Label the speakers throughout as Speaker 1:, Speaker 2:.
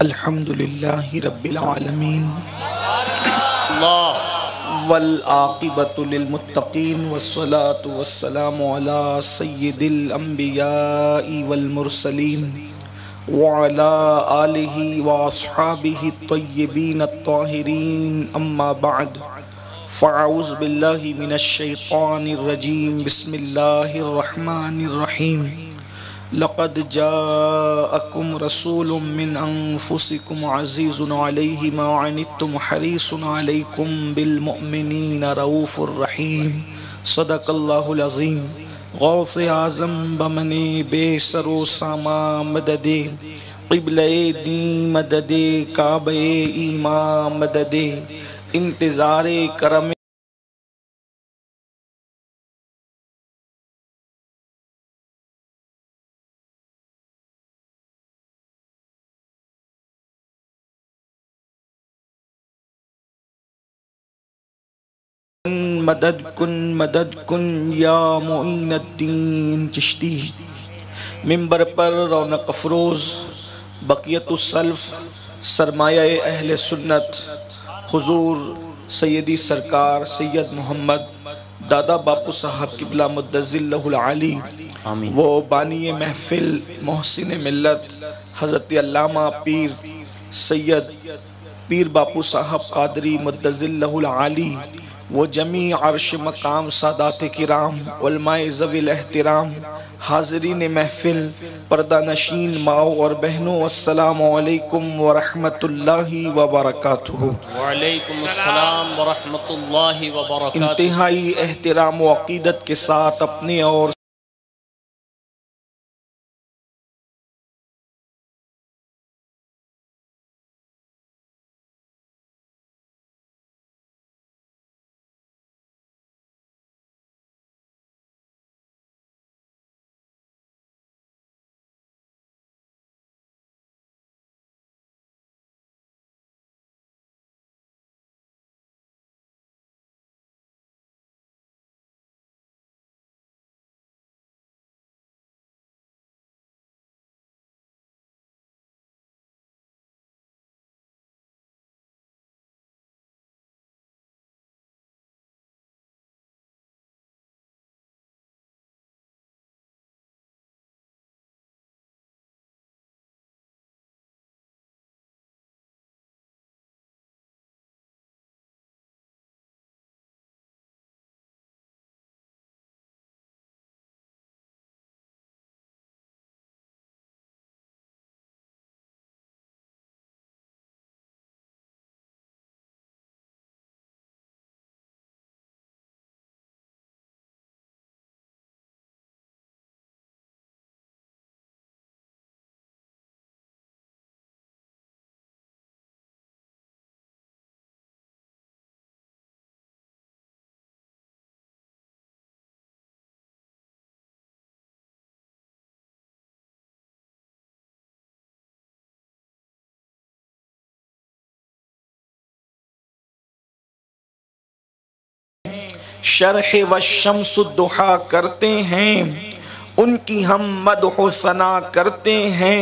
Speaker 1: अल्हम्दुलिल्लाहि रब्बिल आलमीन वल आक़िबतु लिल मुत्तक़ीन वस्सलातु वस्सलामु अला सय्यिदिल अंबियाइ वल मुरसलीन व अला आलिहि व अस्हाबिहि त्वय्यिबीन अत्ताहिरीन अम्मा बअद फ़अऊज़ु बिल्लाहि मिनश शैतानिर रजीम बिस्मिल्लाहिर रहमानिर रहीम लक़द जाअकुम रसूलुम मिन अनफुसिकुम अज़ीज़ुन अलैहि मा अनित्तुम हरीसुन अलैकुम बिल मुअमिनीना रऊफ़ुर रहीम सदक़ल्लाहुल अज़ीम। गौसे आज़म बमने बेसरो सामा मददे क़िबले दी मददे काबे ईमा मददे इंतज़ारे करम मदद कुन या मुईनुद्दीन चिश्ती। मिंबर पर रौनक अफरोज़ बक़ियतुस्सल्फ़ सरमाया अहले सुन्नत हुज़ूर सैयदी सरकार सैयद मोहम्मद दादा बापू साहब क़िबला मुद्दज़िल्लहुल आली वो बानी महफ़िल मोहसिन मिल्लत हज़रत अल्लामा पीर सैयद पीर बापू साहब क़ादरी मुद्दज़िल्लहुल आली वो जमी अर्श मकाम सादात किराम उलमाए ज़विल एहतिराम हाज़रीन महफ़िल पर्दा नशीन माओ और बहनों अस्सलामु अलैकुम व रहमतुल्लाहि व बरकातुहू।
Speaker 2: वालेकुम अस्सलाम व रहमतुल्लाहि व बरकातुहू।
Speaker 1: इंतहाई एहतिराम व अक़ीदत के साथ अपने और शरह व शम्सुद्दुहा करते हैं, उनकी हम मदह सना करते हैं,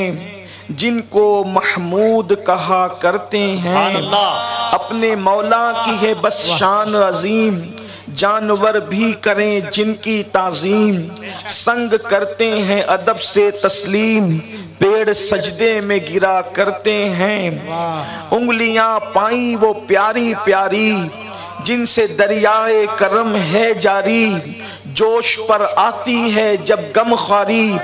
Speaker 1: जिनको महमूद कहा करते हैं। अपने मौला की है बस शान अजीम, जानवर भी करें जिनकी ताज़ीम। संग करते हैं अदब से तस्लीम, पेड़ सजदे में गिरा करते हैं। उंगलियां पाई वो प्यारी प्यारी, जिनसे दरियाए करम है जारी। जोश पर आती है जब गमखारी,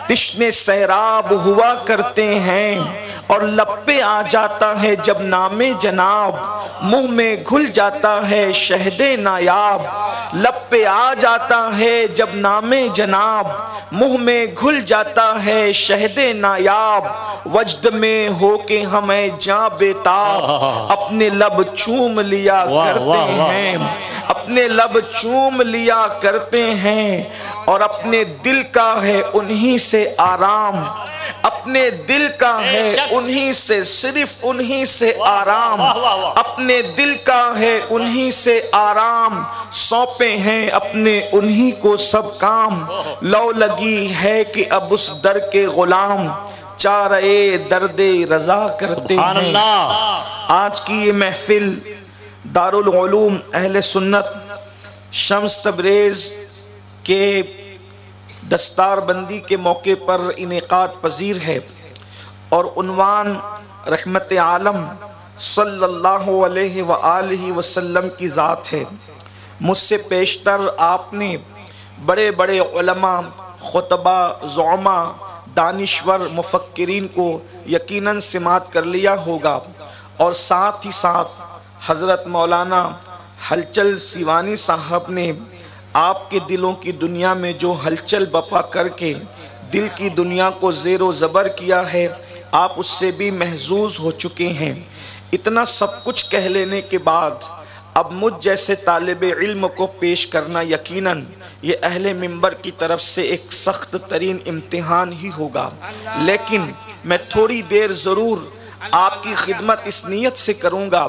Speaker 1: तिश्ने सैराब हुआ करते हैं। और लब पे आ जाता है जब नामे जनाब, मुंह में घुल जाता है शहदे नायाब। लब पे आ जाता है जब नामे जनाब, मुंह में घुल जाता है शहदे नायाब। वजद में होके हमें जा बेताब, अपने लब चूम लिया करते हैं। अपने लब चूम लिया करते हैं, और अपने दिल का है उन्हीं से आराम। अपने दिल का है उन्हीं से, सिर्फ उन्हीं से आराम। अपने दिल का है उन्हीं से आराम, सौंपे हैं अपने उन्हीं को सब काम। लौ लगी है कि अब उस दर के गुलाम, चारे दर्दे रजा करते हैं। आज की ये महफिल दारुल उलूम अहले सुन्नत शम्स तबरेज़ के दस्तारबंदी के मौके पर इनेकाद पजीर है और उन्वान रहमत आलम सल्लल्लाहु अलैहि व आलिहि वसल्लम की ज़ात है। मुझसे पेशतर आपने बड़े बड़े उलमा, खुतबा, ज़ुअमा, दानिश्वर, मुफक्किरीन को यकीनन सिमात कर लिया होगा और साथ ही साथ हज़रत मौलाना हलचल सिवानी साहब ने आपके दिलों की दुनिया में जो हलचल बपा करके दिल की दुनिया को ज़ेरो ज़बर किया है, आप उससे भी महजूज़ हो चुके हैं। इतना सब कुछ कह लेने के बाद अब मुझ जैसे तालिब इल्म को पेश करना यकीनन ये अहले मिंबर की तरफ से एक सख्त तरीन इम्तिहान ही होगा, लेकिन मैं थोड़ी देर ज़रूर आपकी खिदमत इस नियत से करूँगा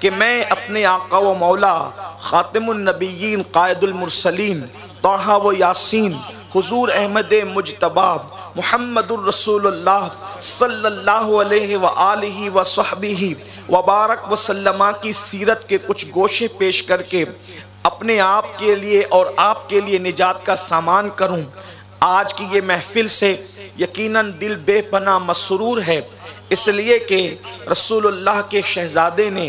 Speaker 1: कि मैं अपने आका व मौला ख़ातिमुन नबिय्यीन क़ाइदुल मुरसलीन ताहा व यासीन हुज़ूर अहमद मुजतबा मुहम्मदुर रसूलुल्लाह सल्लल्लाहु अलैहि व आलिहि व सहबिही व बारक व सल्लमा की सीरत के कुछ गोशे पेश करके अपने आप के लिए और आपके लिए निजात का सामान करूं। आज की ये महफिल से यकीनन दिल बेपनाह मसरूर है, इसलिए कि रसूलुल्लाह के शहजादे ने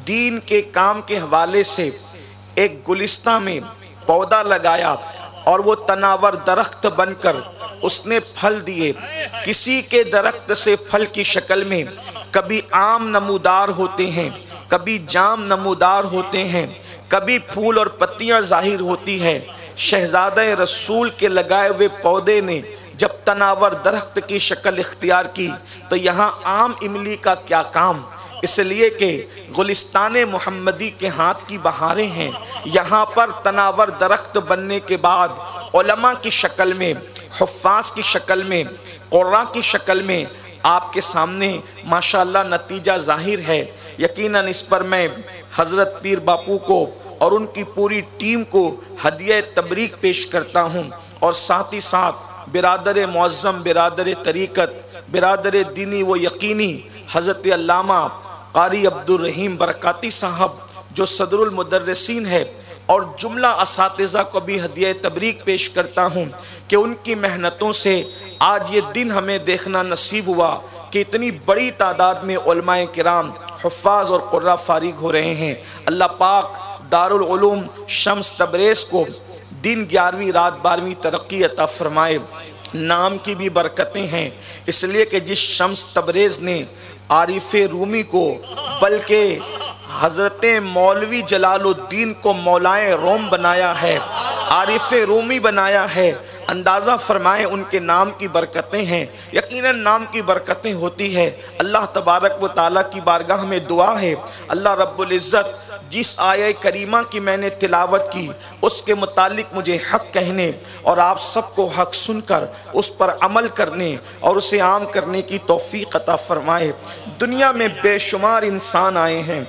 Speaker 1: दीन के काम के हवाले से एक गुलिस्तां में पौधा लगाया और वो तनावर दरख्त बनकर उसने फल दिए। किसी के दरख्त से फल की शक्ल में कभी आम नमूदार होते हैं, कभी जाम नमूदार होते हैं, कभी फूल और पत्तियां जाहिर होती है। शहजादे रसूल के लगाए हुए पौधे ने जब तनावर दरख्त की शक्ल इख्तियार की तो यहाँ आम इमली का क्या काम, इसलिए कि गुलिस्तान मुहम्मदी के हाथ की बहारें हैं। यहाँ पर तनावर दरख्त बनने के बाद उलमा की शक्ल में, हुफ़्फ़ाज़ की शक्ल में, क़ुर्रा की शक्ल में आपके सामने माशाअल्लाह नतीजा ज़ाहिर है। यकीनन इस पर मैं हज़रत पीर बापू को और उनकी पूरी टीम को हदिया तबरीक पेश करता हूँ और साथ ही साथ बिरादर मुअज़्ज़म, बिरादर तरीक़त, बिरादर दीनी व यकीनी हज़रत अल्लामा क़ारी अब्दुर रहीम बरकाती साहब जो सदरुल मुदर्रिसीन है और जुमला असातिज़ा को भी हदिया तबरीक पेश करता हूँ कि उनकी मेहनतों से आज ये दिन हमें देखना नसीब हुआ कि इतनी बड़ी तादाद में उलमाए किराम, हुफ़्फ़ाज़ और क़ुर्रा फ़ारिग हो रहे हैं। अल्लाह पाक दारुल उलूम शम्स तबरेज़ को दिन 11वीं रात 12वीं तरक्की अता फ़रमाए। नाम की भी बरकतें हैं, इसलिए कि जिस शम्स तबरेज़ ने आरिफ रूमी को बल्कि हज़रत मौलवी जलालुद्दीन को मौलाए रोम बनाया है, आरिफ रूमी बनाया है, अंदाज़ा फरमाएं उनके नाम की बरकतें हैं। यकीनन नाम की बरकतें होती है। अल्लाह तबारक व ताला की बारगाह में दुआ है, अल्लाह रब्बुल इज़्ज़त जिस आये करीमा की मैंने तिलावत की उसके मुतालिक मुझे हक़ कहने और आप सबको हक़ सुनकर उस पर अमल करने और उसे आम करने की तौफ़ीक़ अता फ़रमाए। दुनिया में बेशुमार इंसान आए हैं,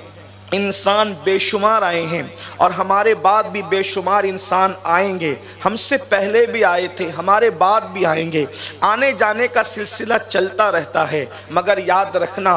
Speaker 1: इंसान बेशुमार आए हैं और हमारे बाद भी बेशुमार इंसान आएंगे। हमसे पहले भी आए थे, हमारे बाद भी आएंगे। आने जाने का सिलसिला चलता रहता है, मगर याद रखना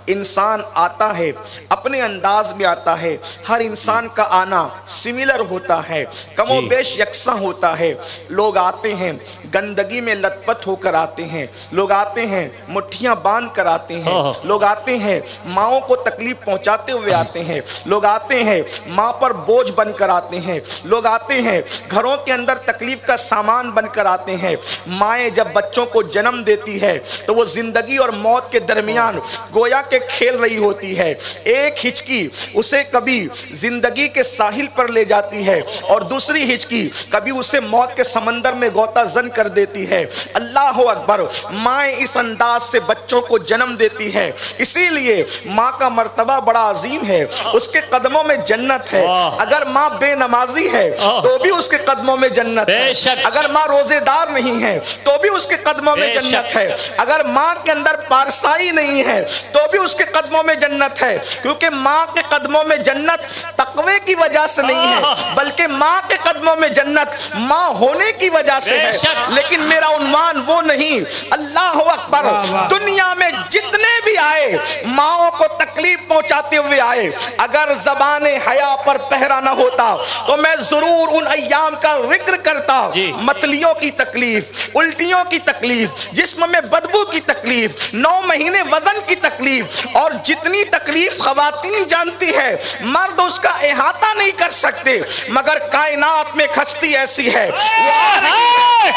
Speaker 1: इंसान आता है, अपने अंदाज में आता है। हर इंसान का आना सिमिलर होता है, कमो बेश यकसा होता है। लोग आते हैं गंदगी में लथपथ होकर आते हैं, लोग आते हैं मुट्ठियाँ बांध कर आते हैं, लोग आते हैं माओं को तकलीफ पहुँचाते हुए आते हैं, लोग आते हैं माँ पर बोझ बनकर आते हैं, लोग आते हैं घरों के अंदर तकलीफ का सामान बनकर आते हैं। माएँ जब बच्चों को जन्म देती है तो वो जिंदगी और मौत के दरमियान गोया के खेल रही होती है। एक हिचकी उसे कभी जिंदगी के साहिल पर ले जाती है और दूसरी हिचकी कभी उसे मौत के समंदर में गोता जन कर देती है। अल्लाह अकबर, माएँ इस अंदाज से बच्चों को जन्म देती है, इसीलिए माँ का मर्तबा बड़ा अजीम है, उसके कदमों में जन्नत है। अगर माँ बेनमाजी है तो भी उसके कदमों में जन्नत है, अगर माँ रोजेदार नहीं है तो भी उसके कदमों में जन्नत है, अगर माँ के अंदर पारसाई नहीं है तो भी उसके कदमों में जन्नत है, क्योंकि माँ के कदमों में जन्नत तकवे की वजह से नहीं है, बल्कि माँ के कदमों में जन्नत माँ होने की वजह से है। लेकिन मेरा उन्वान वो नहीं। अल्लाह अकबर। दुनिया में जितने भी आए माओ को तकलीफ पहुंचाते हुए आए, अगर ज़बाने हया पर पहरा न होता तो मैं जरूर उन अय्याम का जिक्र करता। मतलियों की तकलीफ, उल्टियों की तकलीफ, जिस्म में बदबू की तकलीफ, 9 महीने वजन की तकलीफ, और जितनी तकलीफ खवातीन जानती है मर्द उसका अहाता नहीं कर सकते। मगर कायनात में हस्ती ऐसी है,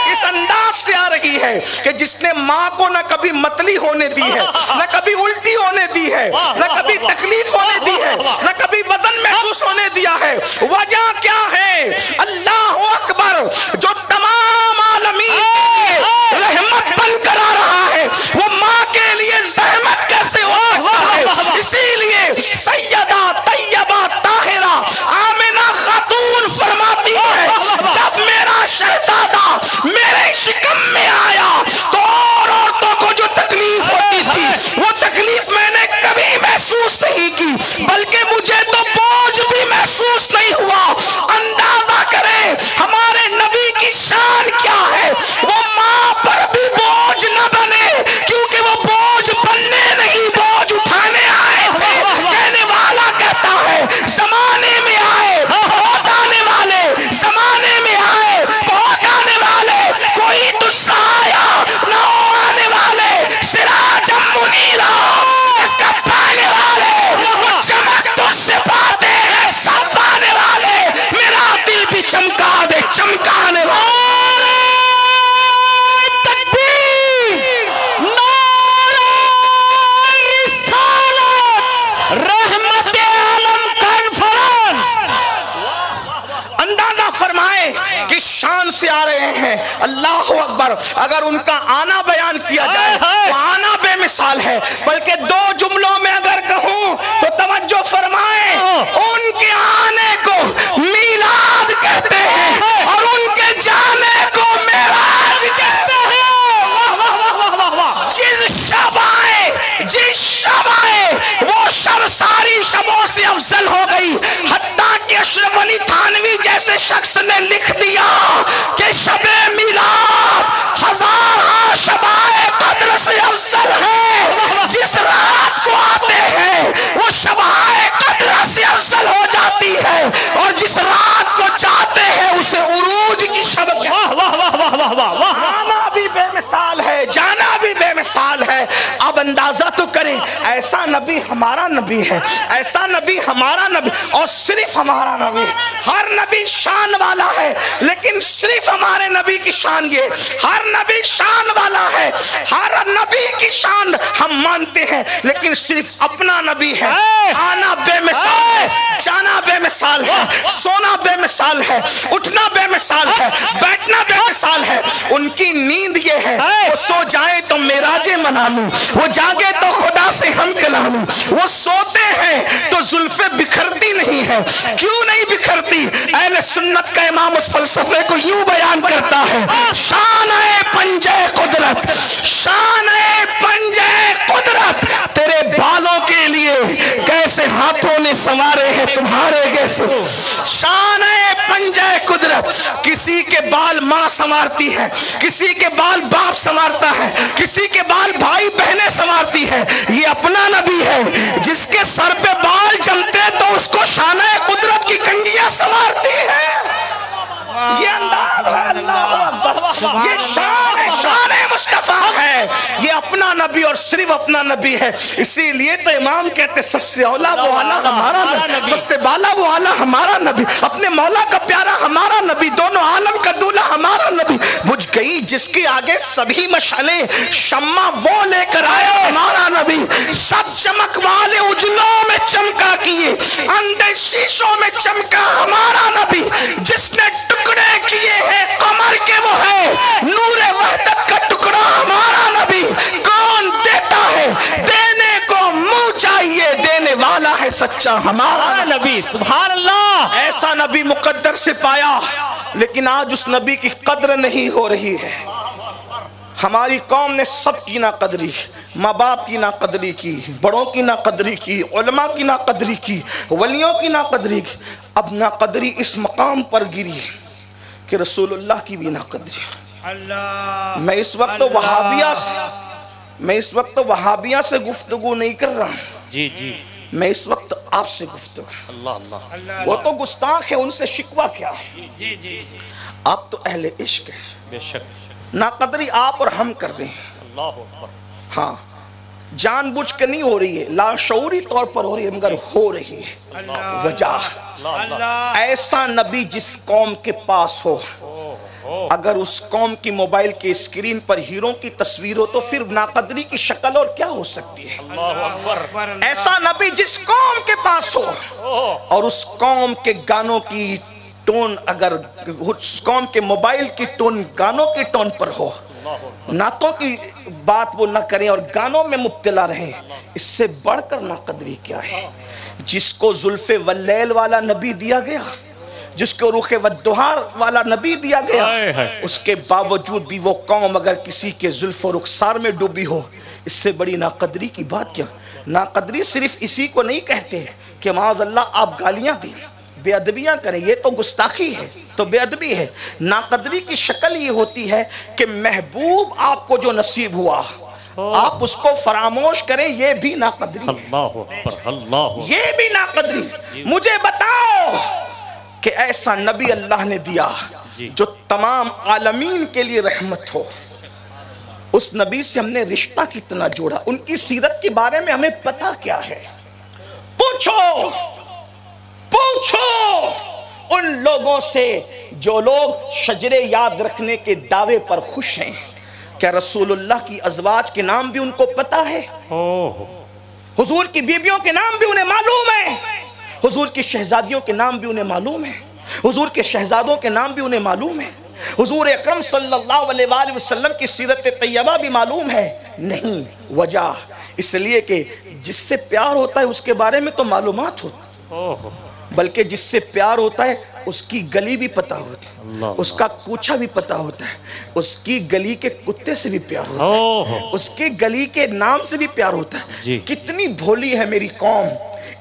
Speaker 1: इस अंदाज से आ रही है कि जिसने माँ को न कभी मतली होने दी है, न कभी उल्टी होने दी है, न कभी तकलीफ होने दी है, न कभी वजन महसूस होने दिया है। वजह क्या है? अल्लाह अकबर। जो तमाम आलमीन रहमत बनकर आ रहा है, वो माँ के लिए ज़हमत कैसे हो सकता है? इसीलिए सैयदा तैयबा ताहिरा आमिना खातून फरमाती है, जब मेरा शहजादा मेरे शिकम में आया तो और औरतों को जो तकलीफ होती थी वो तकलीफ मैंने कभी महसूस नहीं की, बल्कि मुझे तो बोझ भी महसूस नहीं हुआ। अंदाजा करें हमारे नबी की शान क्या है। वो माँ पर भी बोझ न बने, क्योंकि वो बोझ बनने नहीं बोझ उठाने आए थे। कहने वाला कहता है जमाने में आए बहुत आने वाले, जमाने में आए बहुत आने वाले, कोई तुस्सा आया न आने वाले, सिराजम मुनीरा कब आने वाले, वो चमक तुझसे पाते हैं सब आने वाले। मेरा दिल भी चमका दे चमकाने वाले। फरमाए कि शान से आ रहे हैं। अल्लाह अकबर। अगर उनका आना बयान किया जाए तो आना बेमिसाल है, बल्कि 2 जुमलों में अगर कहूं तो तवज्जो फरमाए, उनके आने को मीलाद कहते हैं और उनके जाने को मेराज कहते हैं। जिस शब आए, जिस शब आए वो शब सारी शबों से अफजल हो गई। हत्ता कि अशरफ अली थानवी जैसे शख्स ने लिख दिया कि शबे मिलाद हज़ार शबाए कद्र से अफजल है। जिस रात को आते हैं वो शबाए कद्र से अफजल हो जाती है, और जिस रात को चाहते हैं उसे उरूज की शब। आना भी बेमिसाल है, जाना भी बेमिसाल है। अब अंदाजा तो करें, ऐसा नबी हमारा नबी है, ऐसा नबी हमारा नबी, और सिर्फ हमारा नबी। हर नबी शान वाला है, लेकिन सिर्फ हमारे नबी की शान ये, हर नबी शान वाला है, हर नबी की शान हम मानते हैं, लेकिन सिर्फ अपना नबी है। आना बेमिसाल है, जाना बेमिसाल है, सोना बेमिसाल है, उठना बेमिसाल है, बैठना बेमिसाल है। उनकी नींद ये है, वो सो जाए तो मेराजे मना लूं, वो जागे तो खुदा से हम कलाम। वो सोते हैं तो जुल्फे बिखरती नहीं है। क्यों नहीं बिखरती? अहले सुन्नत का इमाम उस फलसफे को यूं बयान करता है, शान-ए पंजे कुदरत, शान-ए पंजे कुदरत, तेरे बालों के लिए कैसे हाथों ने संवारे हैं तुम्हारे जैसे। शान-ए पंजे कुदरत, किसी के बाल माँ संवारती है, किसी के बाल बाप संवारता है, किसी के बाल भाई बहनें संवारती है। ये अपना नबी है, जिसके सर पे बाल जमते तो उसको शान-ए कुदरत की कंघियां संवारती है। ये अंदाज है। अल्लाह, ये शान है, शान-ए मुस्तफा है। ये अपना नबी और सिर्फ अपना नबी है। इसीलिए तो इमाम कहते सबसे औला वो आला हमारा नबी, सबसे बाला वो आला हमारा नबी, अपने मौला का प्यारा हमारा नबी, दोनों आलम का दूल्हा हमारा नबी। बुझ गई जिसके आगे सभी मशाले, शम्मा वो लेकर आया हमारा नबी। सब चमक वाले उजलों में चमका किए, अंधे शीशों में चमका हमारा नबी। जिसने टुकड़े किए हैं कमर के वो है नूरे वहदत का टुकड़ा हमारा नबी। कौन देता है? देने को मुंह चाहिए, देने वाला है सच्चा हमारा नबी। सुभान अल्लाह। ऐसा नबी मुकद्दर से पाया, लेकिन आज उस नबी की कद्र नहीं हो रही है। हमारी कौम ने सब की ना कदरी, माँ बाप की ना कदरी की, बड़ों की ना कदरी की, उलमा की ना कदरी की, वलियों की ना कदरी की। अब ना कदरी इस मकाम पर गिरी कि रसूलुल्लाह की भी ना कदरी। मैं इस वक्त वहाबिया से गुफ्तगू नहीं कर रहा।
Speaker 2: जी जी,
Speaker 1: मैं इस वक्त आपसे गुफ्तगू।
Speaker 2: अल्लाह अल्लाह,
Speaker 1: वो तो गुस्ताख है, उनसे शिकवा क्या है?
Speaker 2: जी जी,
Speaker 1: आप तो अहले इश्क है।
Speaker 2: बेशक
Speaker 1: नाकदरी आप और हम कर रहे हैं।
Speaker 2: अल्लाह अकबर।
Speaker 1: हाँ, जानबूझ के नहीं हो रही है, लाशऊरी तौर पर हो रही है, मगर हो रही है। वजह ऐसा नबी जिस कौम के पास हो, अगर उस कौम की मोबाइल के स्क्रीन पर हीरो की तस्वीर हो तो फिर नाकदरी की शक्ल और क्या हो सकती है? ऐसा नबी जिस कौम के पास हो और उस कौम के गानों की टोन, अगर उस कौम के मोबाइल की टोन गानों की टोन पर हो, नातों की बात वो न करें और गानों में मुब्तला रहे, इससे बढ़कर नाकदरी क्या है? जिसको जुल्फे वल्लैल वाला नबी दिया गया, जिसको रुखे वद्दुहार वाला नबी दिया गया, उसके बावजूद भी वो कौम अगर किसी के जुल्फ और रुखसार में डूबी हो, इससे बड़ी नाकदरी की बात क्या? नाकदरी सिर्फ इसी को नहीं कहते कि माज़अल्लाह आप गालियां दें, बेअदबियां करें, ये तो गुस्ताखी है, तो बेअदबी है। नाकदरी की शक्ल ये होती है कि महबूब आपको जो नसीब हुआ आप उसको फरामोश करें, ये भी नाकदरी।
Speaker 2: अल्लाह अकबर, अल्लाह,
Speaker 1: ये भी नाकदरी। मुझे बताओ कि ऐसा नबी अल्लाह ने दिया जो तमाम आलमीन के लिए रहमत हो, उस नबी से हमने रिश्ता कितना जोड़ा, उनकी सीरत के बारे में हमें पता क्या है? पूछो उन लोगों से जो लोग शजरे याद रखने के दावे पर खुश हैं, क्या रसूलुल्लाह की अज़वाज के नाम भी उनको पता है? हुजूर की बीबियों के नाम भी उन्हें मालूम है, हुजूर की शहजादियों के नाम भी उन्हें मालूम है, हुजूर के शहजादों के नाम भी उन्हें मालूम है, हुजूर अकरम सल्लल्लाहु अलैहि वसल्लम की सीरत तैयबा भी मालूम है? नहीं। वजह इसलिए कि जिससे प्यार होता है उसके बारे में तो मालूमात होती, बल्कि जिससे प्यार होता है उसकी गली भी पता होती है, उसका कूचा भी पता होता है, उसकी गली के कुत्ते से भी प्यार होता है, उसकी गली के नाम से भी प्यार होता है। कितनी भोली है मेरी कौम,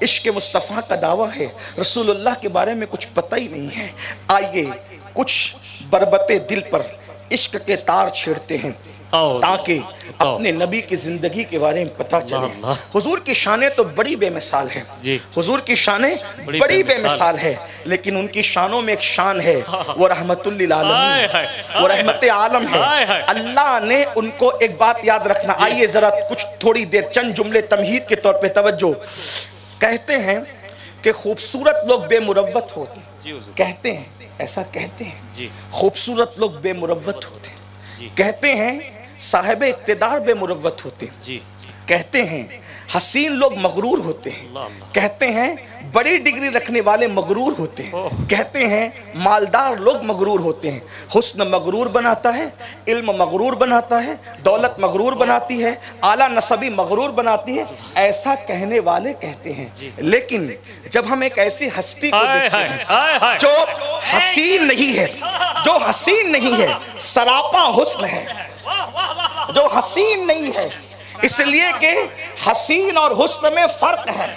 Speaker 1: इश्क मुस्तफ़ा का दावा है, रसूलुल्लाह के बारे में कुछ पता ही नहीं है। आइए कुछ बरबते दिल पर इश्क के तार छेड़ते हैं ताकि अपने नबी की जिंदगी के बारे में पता चले। हुजूर की शानें तो बड़ी बेमिसाल है, हुजूर की शानें बड़ी बेमिसाल है, लेकिन उनकी शानों में एक शान है, वो रहमतुल लिल आलमीन, वो रहमत आलम है। अल्लाह ने उनको एक बात याद रखना। आइए जरा कुछ थोड़ी देर चंद जुमले तमहीद के तौर पे तवज्जो। कहते हैं कि खूबसूरत लोग बेमुरव्वत होते हैं, कहते हैं, ऐसा कहते हैं, खूबसूरत लोग बेमुरव्वत होते हैं, कहते हैं साहिब इक्तिदार बेमुरव्वत होते हैं, कहते हैं हसीन लोग मगरूर होते हैं, कहते हैं बड़ी डिग्री रखने वाले मगरूर होते हैं, कहते हैं मालदार लोग मगरूर होते हैं। हुस्न मगरूर बनाता है, इल्म मगरूर बनाता है, दौलत मगरूर बनाती है, आला नसबी मगरूर बनाती है, ऐसा कहने वाले कहते हैं। लेकिन जब हम एक ऐसी हस्ती को देखते हैं जो हसीन नहीं है, जो हसीन नहीं है, सरापा हुस्न है, जो हसीन नहीं है, इसलिए कि हसीन और हुस्न में फर्क है,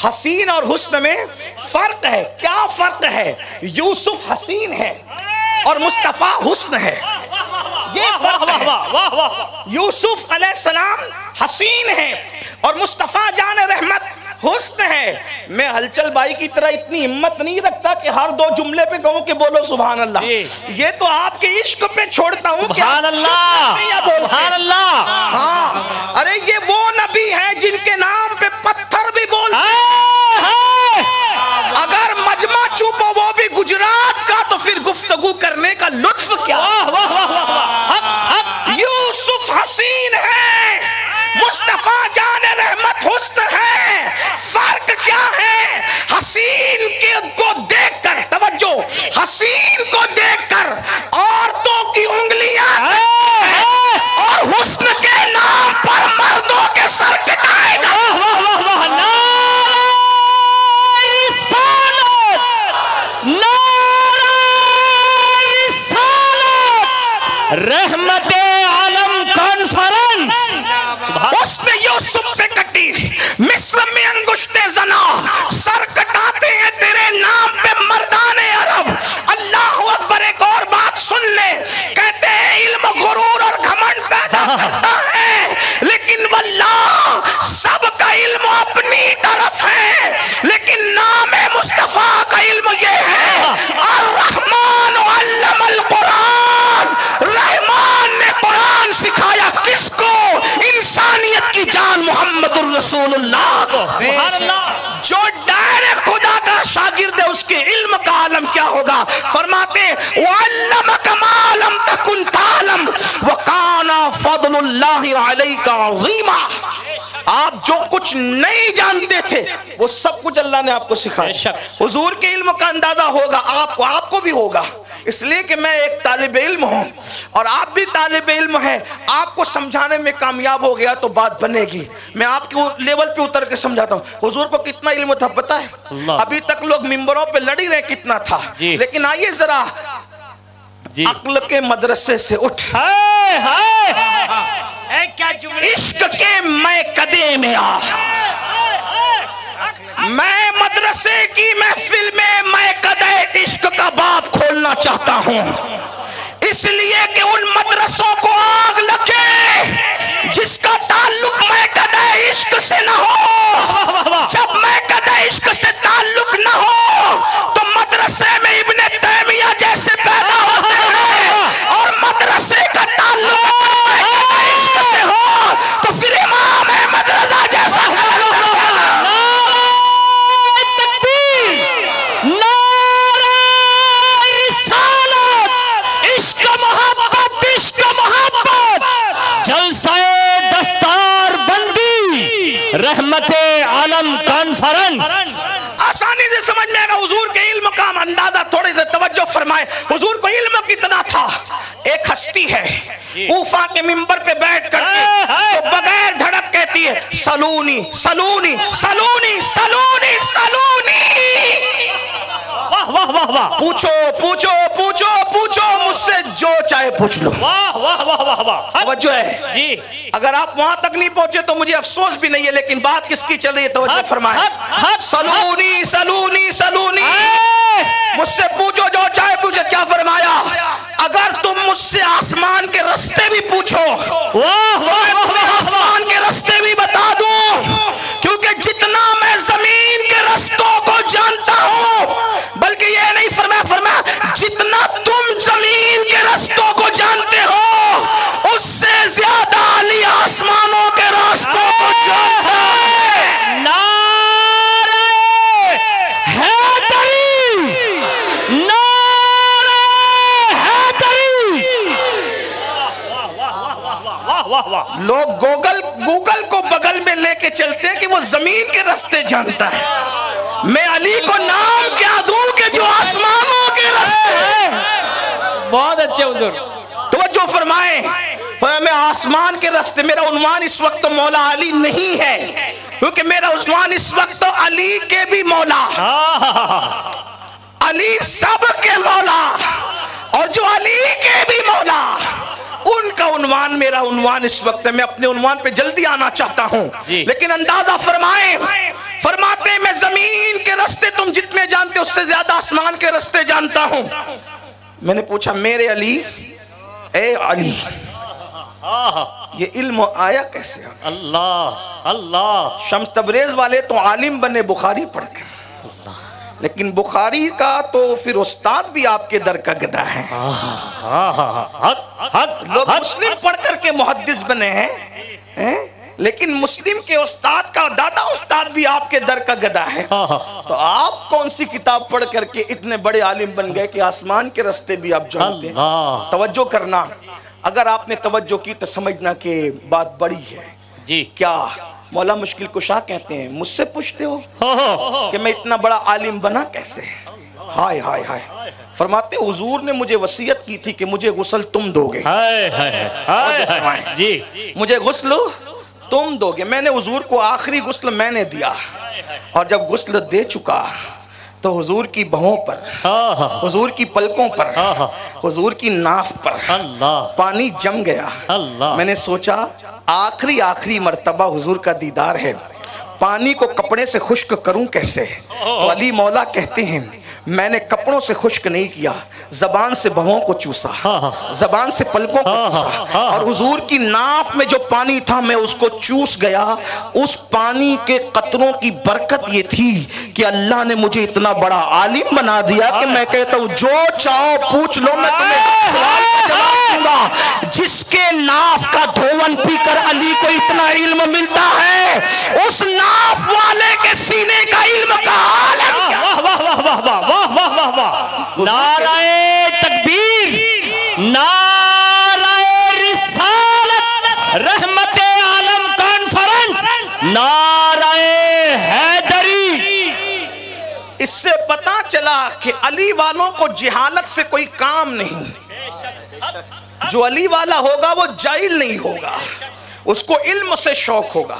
Speaker 1: हसीन और हुस्न में फर्क है। क्या फर्क है? यूसुफ हसीन है और मुस्तफा हुस्न है, ये फर्क है। यूसुफ अलैहिस्सलाम हसीन है और मुस्तफा जान रहमत हुस्न है। मैं हलचल भाई की तरह इतनी हिम्मत नहीं रखता कि हर दो जुमले पे कहूं कि बोलो सुभान अल्लाह, ये तो आपके इश्क पे छोड़ता हूं।
Speaker 2: सुभान अल्लाह, सुभान अल्लाह।
Speaker 1: हाँ, अरे ये वो नबी हैं जिनके नाम पे पत्थर भी बोलते हैं। अगर मजमा चूपो वो भी गुजरात का, तो फिर गुफ्तगू करने का लुत्फ क्या? यूसुफ हसीन है, मुस्तफा जान रहमत हुस्न है। फर्क क्या है? हसीन को देखकर, तवज्जो, हसीन को देखकर औरतों की उंगलियां और हुस्न के नाम पर मर्दों के सर कटाएगा। मिस्र में अंगुश्ते जना, सर कटाते हैं तेरे नाम पे मर्दाने अरब। अल्लाह अकबर। एक और बात सुन ले, कहते हैं इल्म गुरूर और घमंड पैदा करता है, लेकिन वल्लाह सबका इल्म अपनी तरफ है, लेकिन नाम मुस्तफा का इल्म ये है अर्रहमान अल्लमल कुरान। रहमान ने कुरान सिखाया किसको? इंसानियत की जान मोहम्मदुर रसूलुल्लाह को। सुभान अल्लाह। जो डायरेक्ट खुदा का शागिर्द है उसके इल्म का आलम क्या होगा? फरमाते वअल्लमका मा लम तकुन तालम व काना फदलुल्लाहि अलैका अज़ीमा। आप जो कुछ नहीं जानते थे वो सब कुछ अल्लाह ने आपको सिखाया। हुजूर के इल्म का अंदाजा होगा आपको भी होगा, इसलिए कि मैं एक तालिब इल्म हूँ और आप भी तालिब इल्म हैं। आपको समझाने में कामयाब हो गया तो बात बनेगी। मैं आपके लेवल पे उतर के समझाता हूँ। हुजूर को कितना इल्म था पता है? अभी तक लोग मिंबरों पे लड़ी रहे कितना था, लेकिन आइए जरा अक्ल के मदरसे से उठ, इश्क के मैं कदे में आ। मैं मदरसे की महफिल में मैं कदे इश्क का बाप खोलना चाहता हूँ, इसलिए कि उन मदरसों को आग लगे जिसका ताल्लुक मैं कदे इश्क से न हो। जब मैं कदे इश्क से ताल्लुक न हो तो मदरसे में इब्ने तैमिया जैसे पैदा होते हैं, और मदरसे का ताल्लुक इश्क से हो तो फिर इमाम अहमद रज़ा जैसा
Speaker 2: रहमते आलम कॉन्फ्रेंस।
Speaker 1: आसानी से समझ में आएगा। हुजूर के इल्म का अंदाजा थोड़े से तवज्जो फरमाए। हुजूर को इल्म कितना था। एक हस्ती है कूफा के मिंबर पे बैठ करके तो बगैर धड़क कहती है सलूनी सलूनी सलूनी सलूनी सलूनी।
Speaker 2: वाह वाह वाह वाह।
Speaker 1: पूछो पूछो पूछो पूछो मुझसे जो चाहे पूछ लो।
Speaker 2: वाह वाह वाह वाह वाह।
Speaker 1: तवज्जो है
Speaker 2: जी।
Speaker 1: अगर आप वहां तक नहीं पहुंचे तो मुझे अफसोस भी नहीं है, लेकिन बात किसकी चल रही है तवज्जो फरमाए। सलूनी सलूनी सलूनी। मुझसे पूछो जो चाहे पूछो। क्या फरमाया? अगर तुम मुझसे आसमान के रास्ते भी पूछो, आसमान के रास्ते भी बता दूं, क्योंकि जितना मैं जमीन के रास्तों को जानता हूं, बल्कि ये नहीं फरमाया जितना तुम जमीन के रास्तों को जानते हो उससे ज्यादा अली आसमानों के रास्तों को जानता है।
Speaker 2: नारे हैदरी, नारे हैदरी। वाह वाह वाह।
Speaker 1: लोग गूगल को बगल में लेके चलते हैं कि वो जमीन के रास्ते जानता है। मैं अली को नाम क्या दूं कि जो आसमानों के रास्ते।
Speaker 2: बहुत अच्छे हुजूर।
Speaker 1: तवज्जो फरमाए। मैं आसमान के रास्ते, मेरा उन्वान इस वक्त तो मौला अली नहीं है, क्योंकि मेरा उन्वान इस वक्त तो अली के भी मौला, अली सब के मौला, और जो अली के भी मौला उनका उन्वान मेरा उन्वान इस वक्त है। मैं अपने उन्वान पे जल्दी आना चाहता हूँ, लेकिन अंदाजा फरमाए। फरमाते मैं जमीन के रास्ते तुम जितने जानते उससे ज्यादा आसमान के रास्ते जानता हूँ। मैंने पूछा मेरे अली, ए अली, ये इल्म आया कैसे?
Speaker 2: अल्लाह अल्लाह।
Speaker 1: शम्स तबरेज वाले तो आलिम बने बुखारी पढ़ के, लेकिन बुखारी का तो फिर उस्ताद भी आपके दर का गदा है। लोग मुस्लिम पढ़ करके मुहद्दिस बने हैं, लेकिन मुस्लिम के उस्ताद का दादा उस्ताद भी आपके दर का गदा है। तो आप कौन सी किताब पढ़ करके इतने बड़े आलिम बन गए कि आसमान के रास्ते भी आप जानते हैं? तवज्जो करना। अगर आपने तवज्जो की तो समझना कि बात बड़ी है
Speaker 2: जी।
Speaker 1: क्या मौला मुश्किल कुशा कहते हैं, मुझसे पूछते हो कि मैं इतना बड़ा आलिम बना कैसे? हाय हाय हाय। फरमाते हुजूर ने मुझे वसीयत की थी कि मुझे गुस्ल तुम दोगे।
Speaker 2: हाय हाय हाय जी।
Speaker 1: मुझे गुस्ल तुम दोगे। मैंने हुजूर को आखिरी गुस्ल मैंने दिया, और जब गुस्ल दे चुका तो हुजूर की भवों पर, हुजूर की पलकों पर, हुजूर की नाफ पर पानी जम गया। मैंने सोचा आखिरी मर्तबा हुजूर का दीदार है, पानी को कपड़े से खुश्क करूं कैसे? तो अली मौला कहते हैं मैंने कपड़ों से खुश्क नहीं किया, जबान से भवों को चूसा, जबान से पलकों को चूसा, और हुजूर की नाफ में जो पानी था मैं उसको चूस गया। उस पानी के कतरों की बरकत ये थी कि अल्लाह ने मुझे इतना बड़ा आलिम बना दिया कि मैं कहता हूँ जो चाहो पूछ लो, मैं तुम्हें सवाल का जवाब दूंगा। जिसके नाफ का धोवन पीकर अली को इतना इल्म मिलता है, उस नाफ वाले के सीने का इल्म का हाल है।
Speaker 2: वाह वाह वाह वाह वाह वाह वाह वाह वाह, नाराए तकबीर, नाराए रिसालत, रहमते आलम कॉन्फ्रेंस, नाराए हैदरी।
Speaker 1: इससे पता चला कि अली वालों को जिहालत से कोई काम नहीं। जो अली वाला होगा वो जाहिल नहीं होगा, उसको इल्म से शौक होगा।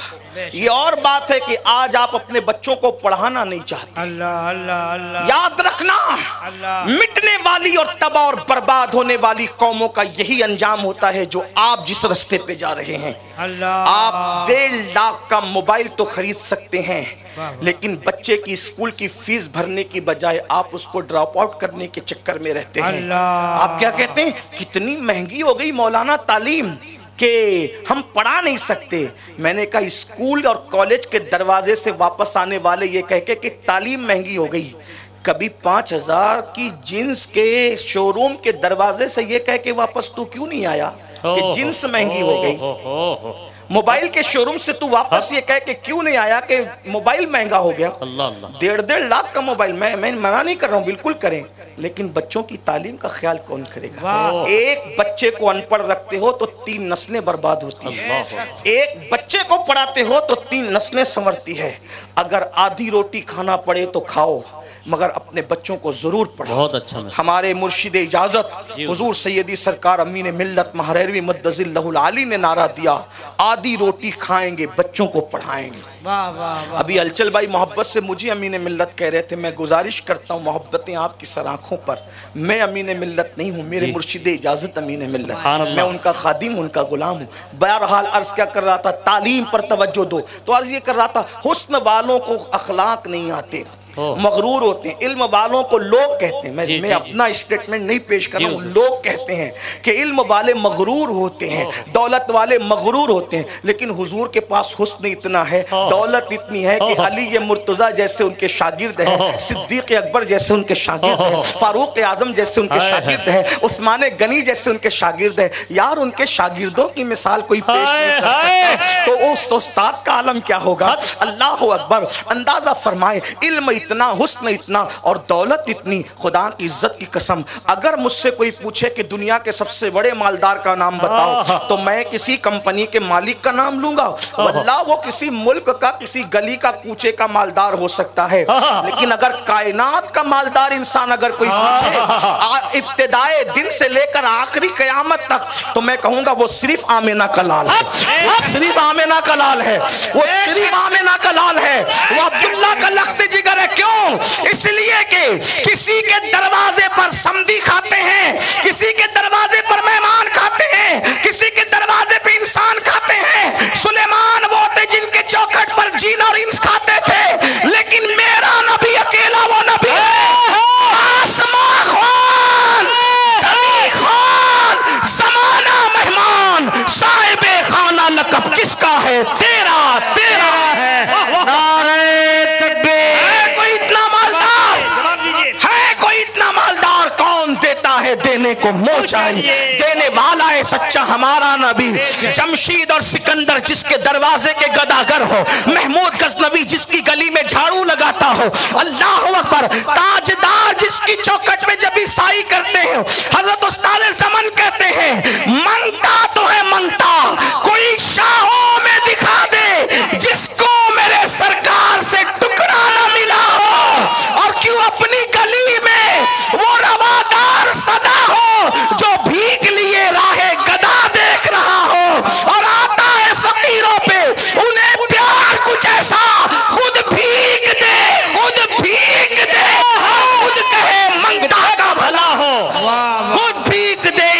Speaker 1: ये और बात है कि आज आप अपने बच्चों को पढ़ाना नहीं चाहते।
Speaker 3: अल्लाह अल्लाह अल्लाह,
Speaker 1: याद रखना, मिटने वाली और तबाह और बर्बाद होने वाली कौमों का यही अंजाम होता है जो आप जिस रास्ते पे जा रहे हैं। आप 1.5 लाख का मोबाइल तो खरीद सकते हैं, लेकिन बच्चे की स्कूल की फीस भरने की बजाय आप उसको ड्रॉप आउट करने के चक्कर में रहते हैं। आप क्या कहते हैं, कितनी महंगी हो गई मौलाना तालीम कि हम पढ़ा नहीं सकते। मैंने कहा स्कूल और कॉलेज के दरवाजे से वापस आने वाले ये कह के कि तालीम महंगी हो गई, कभी 5,000 की जींस के शोरूम के दरवाजे से ये कह के वापस तू क्यों नहीं आया कि जींस महंगी हो गई? मोबाइल के शोरूम से तू वापस ये कह के क्यों नहीं आया कि मोबाइल महंगा हो गया? 1.5 लाख का मोबाइल। मैं मना नहीं कर रहा हूँ, बिल्कुल करें, लेकिन बच्चों की तालीम का ख्याल कौन करेगा? एक बच्चे को अनपढ़ रखते हो तो 3 नस्लें बर्बाद होती है। एक बच्चे को पढ़ाते हो तो 3 नस्लें संवरती है। अगर आधी रोटी खाना पड़े तो खाओ, मगर अपने बच्चों को जरूर पढ़ाओ।
Speaker 2: बहुत अच्छा।
Speaker 1: हमारे मुर्शिद इजाजत हुजूर सैयदी सरकार अमीन मिल्लत महरवी मुद्दजिल्लहुल आली ने नारा दिया, आधी रोटी खाएंगे बच्चों को पढ़ाएंगे।
Speaker 3: वाह वाह।
Speaker 1: अभी अलचल भाई मोहब्बत से मुझे अमीन मिल्लत कह रहे थे, मैं गुजारिश करता हूँ मोहब्बतें आपकी सराखों पर, मैं अमीन मिल्लत नहीं हूँ, मेरे मुर्शिद इजाजत अमीन मिल्लत, मैं उनका खादिम, उनका गुलाम हूँ। बहरहाल अर्ज क्या कर रहा था, तालीम पर तवज्जो दो। तो अर्ज ये कर रहा था, हुस्न वालों को अखलाक नहीं आते, मगरूर होते हैं। इल्म वालों को लोग कहते हैं, मैं अपना स्टेटमेंट नहीं पेश कर रहा हूँ, लोग कहते हैं कि इल्म वाले मगरूर होते हैं, दौलत वाले मगरूर होते हैं। लेकिन हुजूर के पास हुस्न इतना है, दौलत इतनी है कि अली ये मुर्तजा जैसे उनके शागिर्द हैं, सिद्दीक अकबर जैसे उनके शागिर्द हैं, फारूक आजम जैसे उनके शागिर्द हैं, उस्मान गनी जैसे उनके शागिर्द हैं। यार उनके शागिर्दों की मिसाल कोई पेश नहीं कर सकता, तो उस उस्ताद का आलम क्या होगा? अल्लाह अकबर। अंदाजा फरमाए, इल्म इतना, हुस्न इतना और दौलत इतनी, खुदा की इज्जत की कसम, अगर मुझसे कोई पूछे कि दुनिया के सबसे बड़े मालदार का नाम बताओ, तो मैं किसी कंपनी के मालिक का नाम लूंगा। वल्लाह वो किसी मुल्क का, किसी गली का कूचे का मालदार हो सकता है, लेकिन अगर कायनात का मालदार इंसान अगर कोई पूछे इब्तिदाए दिन से लेकर आखिरी कयामत तक, तो मैं कहूंगा वो सिर्फ आमिना का लाल है, वो सिर्फ आमिना का लाल है, वो सिर्फ आमिना का लाल है, वो अब्दुल्ला का लख्त जिगर है। क्यों? इसलिए कि किसी के दरवाजे पर समधी खाते हैं, किसी के दरवाजे पर मेहमान खाते हैं, किसी के दरवाजे पे इंसान खाते हैं। सुलेमान वो थे जिनके चौखट पर जीन और इंस खाते थे, लेकिन मेरा नबी अकेला वो नबी है, आसमां खान, ज़मीन खान, ज़माना मेहमान, साहिबे खाना लक़ब किसका है? तेरा तेरा है। देने को मुंह चाहिए, देने वाला है सच्चा हमारा नबी। जमशीद और सिकंदर जिसके दरवाजे के गदागर हो, महमूद गजनवी जिसकी गली में झाड़ू लगाता हो, अल्लाह अकबर, ताजदार जिसकी चौखट में जब ईसाई करते हैं, हजरत उस्ताद ज़मन कहते हैं मंगता तो है मंगता, कोई शाहों में दिखा दे जिसको मेरे सरकार से टुकड़ा न मिला हो। और क्यों अपनी गली में वो रवादार सदा हो जो भीख लिए राहे गदा देख रहा हो, और आता है फकीरों पे उन्हें प्यार कुछ ऐसा, खुद भीख दे, खुद भीख दे, खुद कहे मंगता का भला हो, खुद भीख दे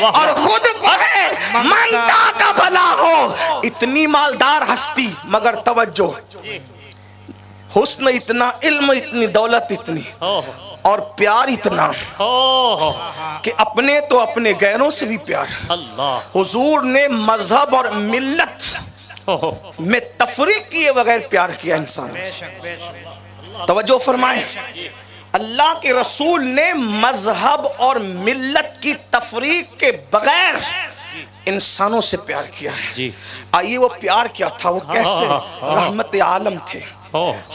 Speaker 1: और खुद कहे मंगता का भला हो। इतनी मालदार हस्ती मगर तवज्जो, हुस्न इतना, इल्म इतनी, दौलत इतनी और प्यार इतना कि अपने तो अपने गैरों से भी प्यार। हुजूर ने मजहब और मिल्लत में तफरीक किए बगैर प्यार किया इंसान। तवज्जो फरमाएं, अल्लाह के रसूल ने मजहब और मिल्लत की तफरीक के बगैर इंसानों से प्यार किया है। आइए वो प्यार क्या था, वो कैसे रहमत आलम थे,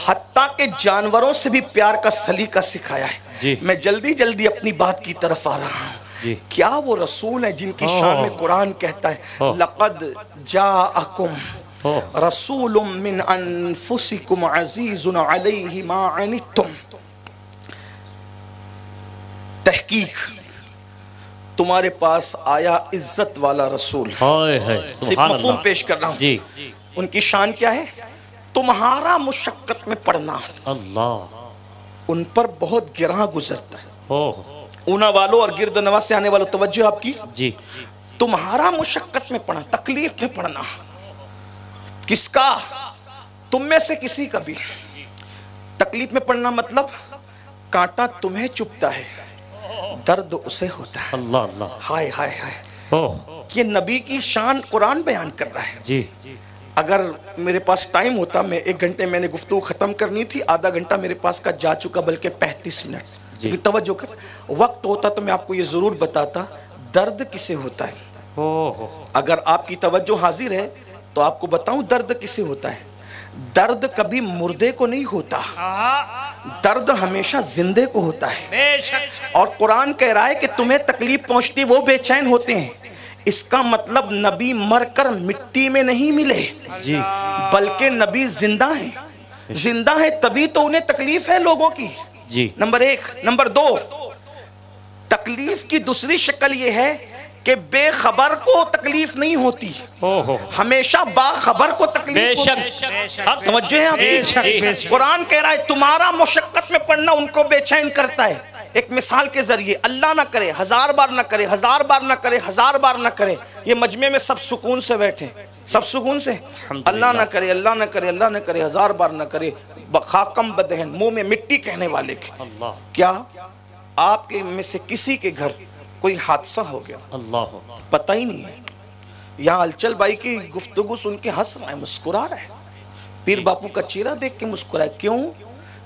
Speaker 1: हत्ता के जानवरों से भी प्यार का सलीका सिखाया है। मैं जल्दी जल्दी अपनी बात की तरफ आ रहा हूँ। क्या वो रसूल है जिनकी शान में कुरान कहता है लक़द जाअकुम रसूलुम मिन अनफुसिकुम अज़ीज़ुन अलैहि मा अनित्तुम। तहकीक, तुम्हारे पास आया इज्जत वाला रसूल। सिर्फ मफ़हूम पेश कर रहा हूँ। उनकी शान क्या है? तुम्हारा मुशक्कत में पड़ना अल्लाह उन पर बहुत गिरा गुजरता है। ऊना वालों और गिरद नवाज से आने वालों, तवज्जो आपकी जी। तुम्हारा मुशक्कत में पड़ना, तकलीफ में पड़ना, किसका? तुम में से किसी का भी तकलीफ में पड़ना मतलब कांटा तुम्हें चुभता है, दर्द उसे होता है। अल्लाह अल्लाह, हाय हाय हाय। ये नबी की शान कुरान बयान कर रहा है जी। अगर मेरे पास टाइम होता, मैं 1 घंटे मैंने गुफ्तगू खत्म करनी थी, आधा घंटा मेरे पास का जा चुका, बल्कि 35 मिनट। तवज्जो कर, वक्त होता तो मैं आपको ये जरूर बताता दर्द किसे होता है। अगर आपकी तवज्जो हाजिर है तो आपको बताऊं दर्द किसे होता है। दर्द कभी मुर्दे को नहीं होता, दर्द हमेशा जिंदे को होता है। और कुरान कह रहा है कि तुम्हें तकलीफ पहुंचती, वो बेचैन होते हैं। इसका मतलब नबी मरकर मिट्टी में नहीं मिले जी, बल्कि नबी जिंदा है। जिंदा है तभी तो उन्हें तकलीफ है लोगों की जी, नंबर 1। नंबर 2, तकलीफ की दूसरी शक्ल ये है कि बेखबर को तकलीफ नहीं होती, हमेशा बाखबर को तकलीफ होती। तवज्जो है आपकी? कुरान कह रहा है तुम्हारा मुशक्कत में पड़ना उनको बेचैन करता है। एक मिसाल के जरिए, अल्लाह ना करे 1000 बार ना करे, 1000 बार ना करे, 1000 बार ना करे, ये मजमे में सब सुकून से बैठे, सब सुकून से, अल्लाह ना करे, अल्लाह ना करे, अल्लाह ना करे, 1000 बार ना करे, खाकम बदहन, मुंह में मिट्टी कहने वाले के। क्या आपके में से किसी के घर कोई हादसा हो गया, अल्लाह पता ही नहीं है, यहाँ अलचल भाई की गुफ्तगू सुन के हंस रहा है, मुस्कुरा रहा है, पीर बापू का चेहरा देख के मुस्कुरा, क्यों?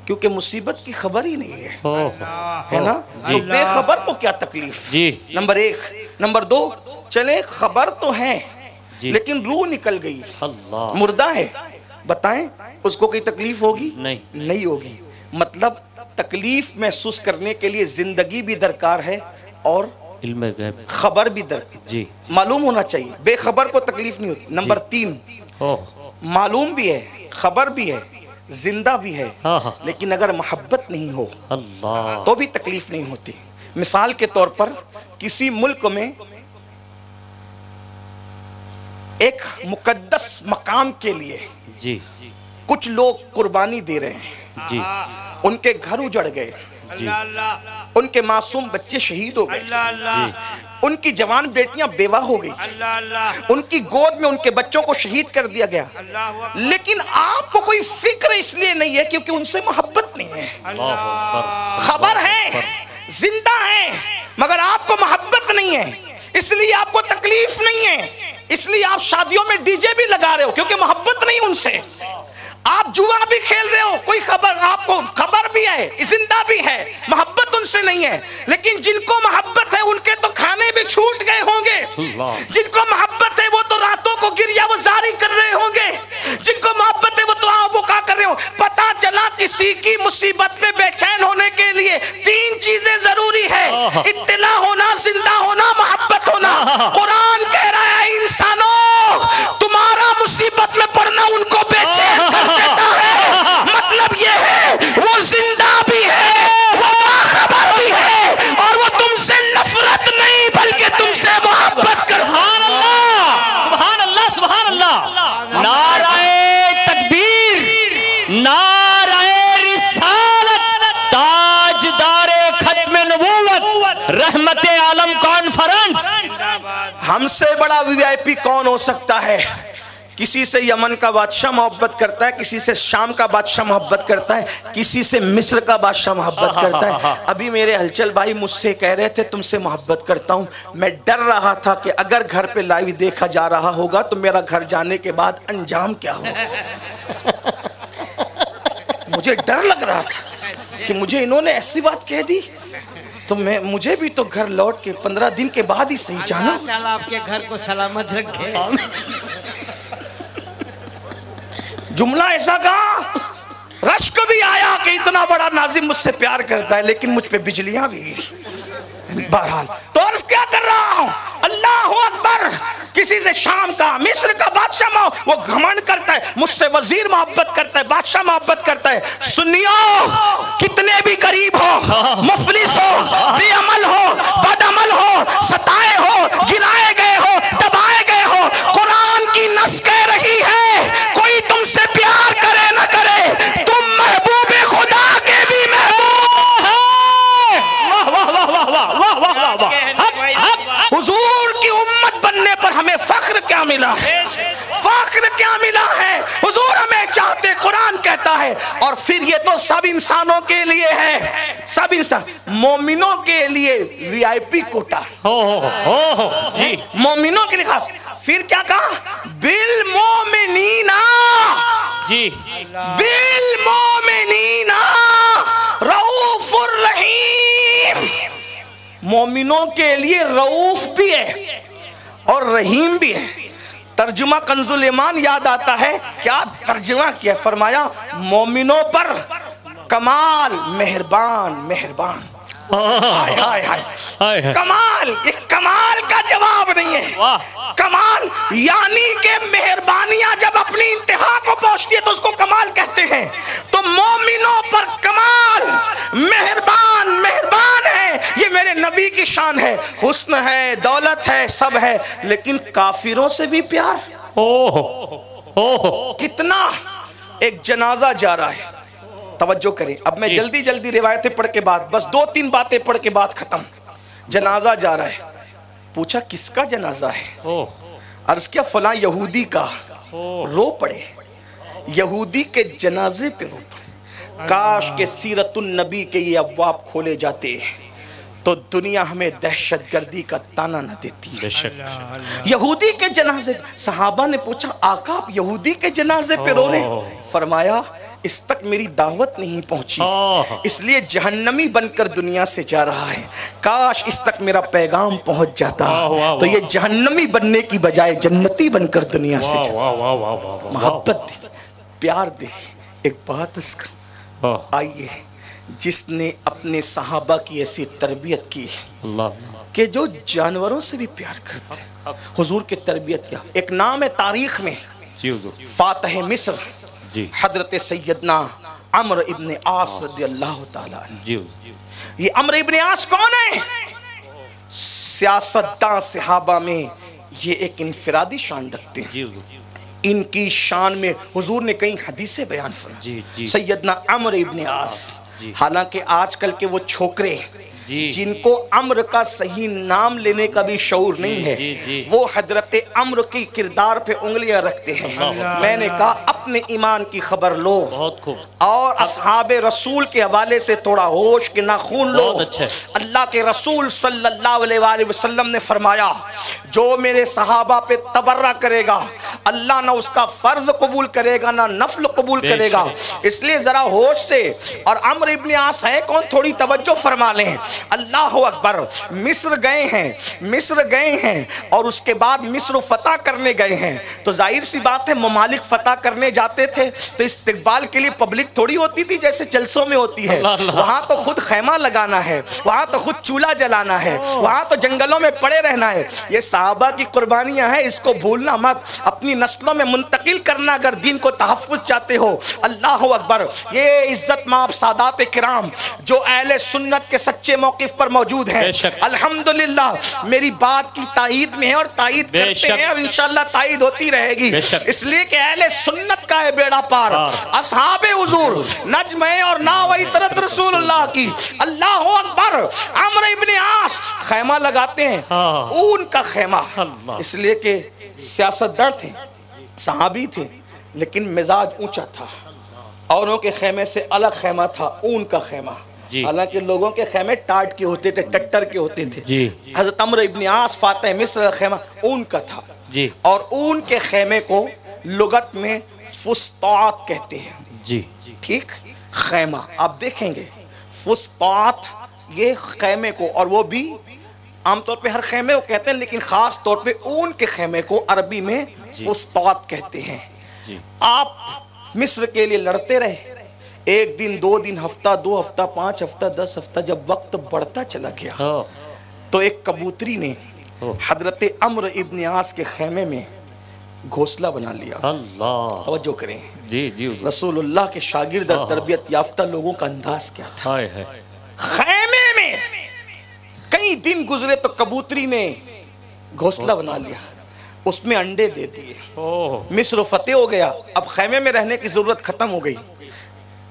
Speaker 1: क्योंकि मुसीबत की खबर ही नहीं है ना, तो बेखबर को क्या तकलीफ जी। नंबर 1। नंबर 2, चले खबर तो है लेकिन रूह निकल गई, अल्लाह मुर्दा है, बताएं उसको कोई तकलीफ होगी? नहीं होगी। मतलब तकलीफ महसूस करने के लिए जिंदगी भी दरकार है और इल्म गैब खबर भी दरकार जी, मालूम होना चाहिए। बेखबर को तकलीफ नहीं होती। नंबर 3, मालूम भी है, खबर भी है, जिंदा भी है, लेकिन अगर मोहब्बत नहीं हो अल्लाह तो भी तकलीफ नहीं होती। मिसाल के तौर पर किसी मुल्क में एक मुकद्दस मकाम के लिए जी कुछ लोग कुर्बानी दे रहे हैं जी, उनके घर उजड़ गए जी, उनके मासूम बच्चे शहीद हो गए, उनकी जवान बेटियां बेवा हो गई, उनकी गोद में उनके बच्चों को शहीद कर दिया गया, लेकिन आपको कोई फिक्र इसलिए नहीं है क्योंकि उनसे मोहब्बत नहीं है। खबर है, जिंदा है, मगर आपको मोहब्बत नहीं है, इसलिए आपको तकलीफ नहीं है। इसलिए आप शादियों में डीजे भी लगा रहे हो क्योंकि मोहब्बत नहीं उनसे। आप जुआ भी खेल रहे हो, कोई खबर, आपको खबर भी है, जिंदा भी है, मोहब्बत उनसे नहीं है। लेकिन जिनको मोहब्बत है उनके तो खाने भी छूट गए होंगे, जिनको मोहब्बत है वो तो रातों को गिरिया वो जारी कर रहे होंगे, जिनको मोहब्बत है वो तो आओ बुका कर रहे हो। पता चला किसी की मुसीबत में बेचैन होने के लिए 3 चीजें जरूरी है, इत्तिला होना, जिंदा होना, मोहब्बत होना। कुरान कह रहा है इंसानों तुम्हारा मुसीबत में पड़ना उनको बेचैन कर देता है। मतलब ये है वो जिंदा भी है, वो बाखबर भी है, और वो तुमसे नफरत नहीं बल्कि तुमसे मोहब्बत कर।
Speaker 2: सुभान अल्लाह, सुभान अल्लाह, सुभान अल्लाह। नाराए तकबीर, नाराए रिसालत, ताजदारे खत्म नबूवत, रहमते आलम कॉन्फ्रेंस।
Speaker 1: हमसे बड़ा वीआईपी कौन हो सकता है? किसी से यमन का बादशाह मोहब्बत करता है, किसी से शाम का बादशाह मोहब्बत करता है, किसी से मिस्र का बादशाह मोहब्बत करता है। अभी मेरे हलचल भाई मुझसे कह रहे थे तुमसे मोहब्बत करता हूँ। मैं डर रहा था कि अगर घर पे लाइव देखा जा रहा होगा तो मेरा घर जाने के बाद अंजाम क्या होगा। मुझे डर लग रहा था कि मुझे इन्होंने ऐसी बात कह दी तो मुझे भी तो घर लौट के 15 दिन के बाद ही सही जाना।
Speaker 3: अल्लाह आपके घर को सलामत रखे।
Speaker 1: जुमला ऐसा कहा, रश्क भी आया कि इतना बड़ा नाजिम मुझसे प्यार करता है, लेकिन मुझ पे बिजलियां भी गिरी। बहरहाल तो अर्ज क्या कर रहा हूं, अल्लाह अकबर। किसी से शाम का मिस्र का बादशाह वो घमंड करता है, मुझसे वजीर मोहब्बत करता है, बादशाह मोहब्बत करता है। सुनियो, कितने भी गरीब हो, मुफलिस हो, बेअमल हो, बदअमल हो, सताए हो, गिराए गए हो, दबाए गए हो, कुरान की नस कह रही है कोई तुमसे प्यार करे न करे, तुम महबूबे खुदा के भी महबूब हो। हुजूर की उम्मत बनने पर हमें फख्र क्या मिला है, फख्र क्या मिला है। हुजूर हमें चाहते, कुरान कहता है। और फिर ये तो सब इंसानों के लिए है, सब इंसान, मोमिनों के लिए वीआईपी कोटा
Speaker 2: जी,
Speaker 1: मोमिनों के लिए खास। फिर क्या कहा, बिल मोमिनीना
Speaker 2: जी,
Speaker 1: बिल मोमिनीना रऊफुर रहीम। मोमिनों के लिए रऊफ भी है और रहीम भी है। तर्जुमा कंजुल ईमान याद आता है, क्या तर्जुमा किया, फरमाया मोमिनों पर कमाल मेहरबान मेहरबान। हाय हाय हाय, कमाल, ये कमाल का जवाब नहीं है। कमाल यानी कि मेहरबानियां जब अपनी इंतहा को पहुंचती है तो उसको कमाल कहते हैं। तो मोमिनों पर कमाल मेहरबान मेहरबान है, ये मेरे नबी की शान है। हुस्न है, दौलत है, सब है, लेकिन काफिरों से भी प्यार। कितना। एक जनाजा जा रहा है, तवज्जो करें। अब मैं जल्दी जल्दी रिवायतें पढ़ के बाद, बस 2-3 बातें पढ़ के बाद खत्म। जनाजा जा रहा है, पूछा किसका जनाजा है, अर्ज किया फलां यहूदी का। रो पड़े, यहूदी के जनाजे पे रो पड़े। काश के सीरतुन नबी के ये अब्वाब खोले जाते तो दुनिया हमें दहशतगर्दी का ताना न देती। यहूदी के जनाजे, सहाबा ने पूछा आका आप यहूदी के जनाजे पे रो रहे? फरमाया इस तक मेरी दावत नहीं पहुंची, इसलिए जहन्नमी बनकर दुनिया से जा रहा है। काश इस तक मेरा पैगाम पहुंच जाता तो ये जहन्नमी बनने की बजाय जन्नती बनकर दुनिया से जा। मोहब्बत दे, प्यार दे। एक बात इसका, आइए, जिसने अपने सहाबा की ऐसी तरबियत की कि जो जानवरों से भी प्यार करते हैं। हुजूर की तरबियत क्या, एक नाम है तारीख में, फातह मिस्र हजरत सैयदना अम्र इब्न आस रज़ियल्लाहु ताला। ये अम्र इब्न आस कौन है? सियासतदान सहाबा में ये एक इनफिरादी शान रखते हैं। इनकी शान में हुजूर ने कई हदीसें बयान फरमाई। सैयदना अम्र इब्न आस, हालांकि आजकल के वो छोकरे जिनको अम्र का सही नाम लेने का भी शऊर नहीं है, वो हजरत अम्र की किरदार पे उंगलियां रखते हैं। मैंने कहा अपने ईमान की खबर लो,
Speaker 2: बहुत खूब,
Speaker 1: और असहाबे रसूल के हवाले से थोड़ा होश के नाखून लो। अल्लाह के रसूल सल्लल्लाहु अलैहि वसल्लम ने फरमाया जो मेरे सहाबा पे तबर्रा करेगा अल्लाह ना उसका फर्ज कबूल करेगा ना नफल कबूल करेगा। इसलिए जरा होश से, और अम्र इब्न आस है कौन, थोड़ी तवज्जो फरमा लें। अल्लाह अकबर, मिस्र गए हैं, मिस्र गए हैं और उसके बाद मिस्र फतह करने गए हैं। तो जाहिर सी बात है ममालिक फतह करने जाते थे तो इस्तकबाल के लिए पब्लिक थोड़ी होती थी जैसे जलसों में होती है। वहां तो खुद खैमा लगाना है, वहां तो खुद चूल्हा जलाना है, वहां तो जंगलों में पड़े रहना है। ये सहाबा की कुर्बानियां हैं, इसको भूलना मत, अपनी नस्लों में मुंतकिल करना अगर दीन को तहफ़्फ़ुज़ चाहते हो। अल्लाह अकबर, ये इज्जत माफ सादात किराम जो अहले सुन्नत के सच्चे मौक़िफ़ पर मौजूद हैं, अल्हम्दुलिल्लाह मेरी बात की तायीद में है और तायीद करते हैं और इंशाअल्लाह तायीद होती रहेगी। इसलिए कि अहले सुन्नत का है बेड़ा पार, असहाबे हुजूर नज्म है और नाव इतरत रसूलुल्लाह की। अल्लाह अकबर, अम्र इब्न आस खैमा लगाते हैं, ऊन का खैमा, इसलिए कि सियासतदान थे, सहाबी थे लेकिन मिजाज ऊंचा था, औरों के खेमे से अलग खेमा था, ऊन का खेमा। हालांकि लोगों के खेमे टाट के होते थे, टट्टर के होते थे। हजरत अम्र इब्न आस फातिह मिस्र का खेमा ऊन का था जी। और ऊन के खेमे को लुगत में फुस्तात कहते हैं जी। ठीक, खेमा आप देखेंगे फुस्तात ये खेमे को, और वो भी आमतौर पे हर खेमे को कहते हैं लेकिन खास तौर पे ऊन के खेमे को अरबी में फुस्तात कहते हैं जी। आप मिस्र के लिए लड़ते रहे, एक दिन, 2 दिन, हफ्ता, 2 हफ्ता, 5 हफ्ता, 10 हफ्ता, जब वक्त बढ़ता चला गया तो एक कबूतरी ने हजरत अम्र इब्न आस के खेमे में घोंसला बना लिया। अल्लाह, तवज्जो करें जी जी। रसूलुल्लाह के शागिर्द और तरबियत याफ्ता लोगों का अंदाज क्या था। खेमे में कई दिन गुजरे तो कबूतरी ने घोंसला बना लिया, उसमें अंडे दे दिए, मिस्र फतेह हो गया। अब खेमे में रहने की जरूरत खत्म हो गई,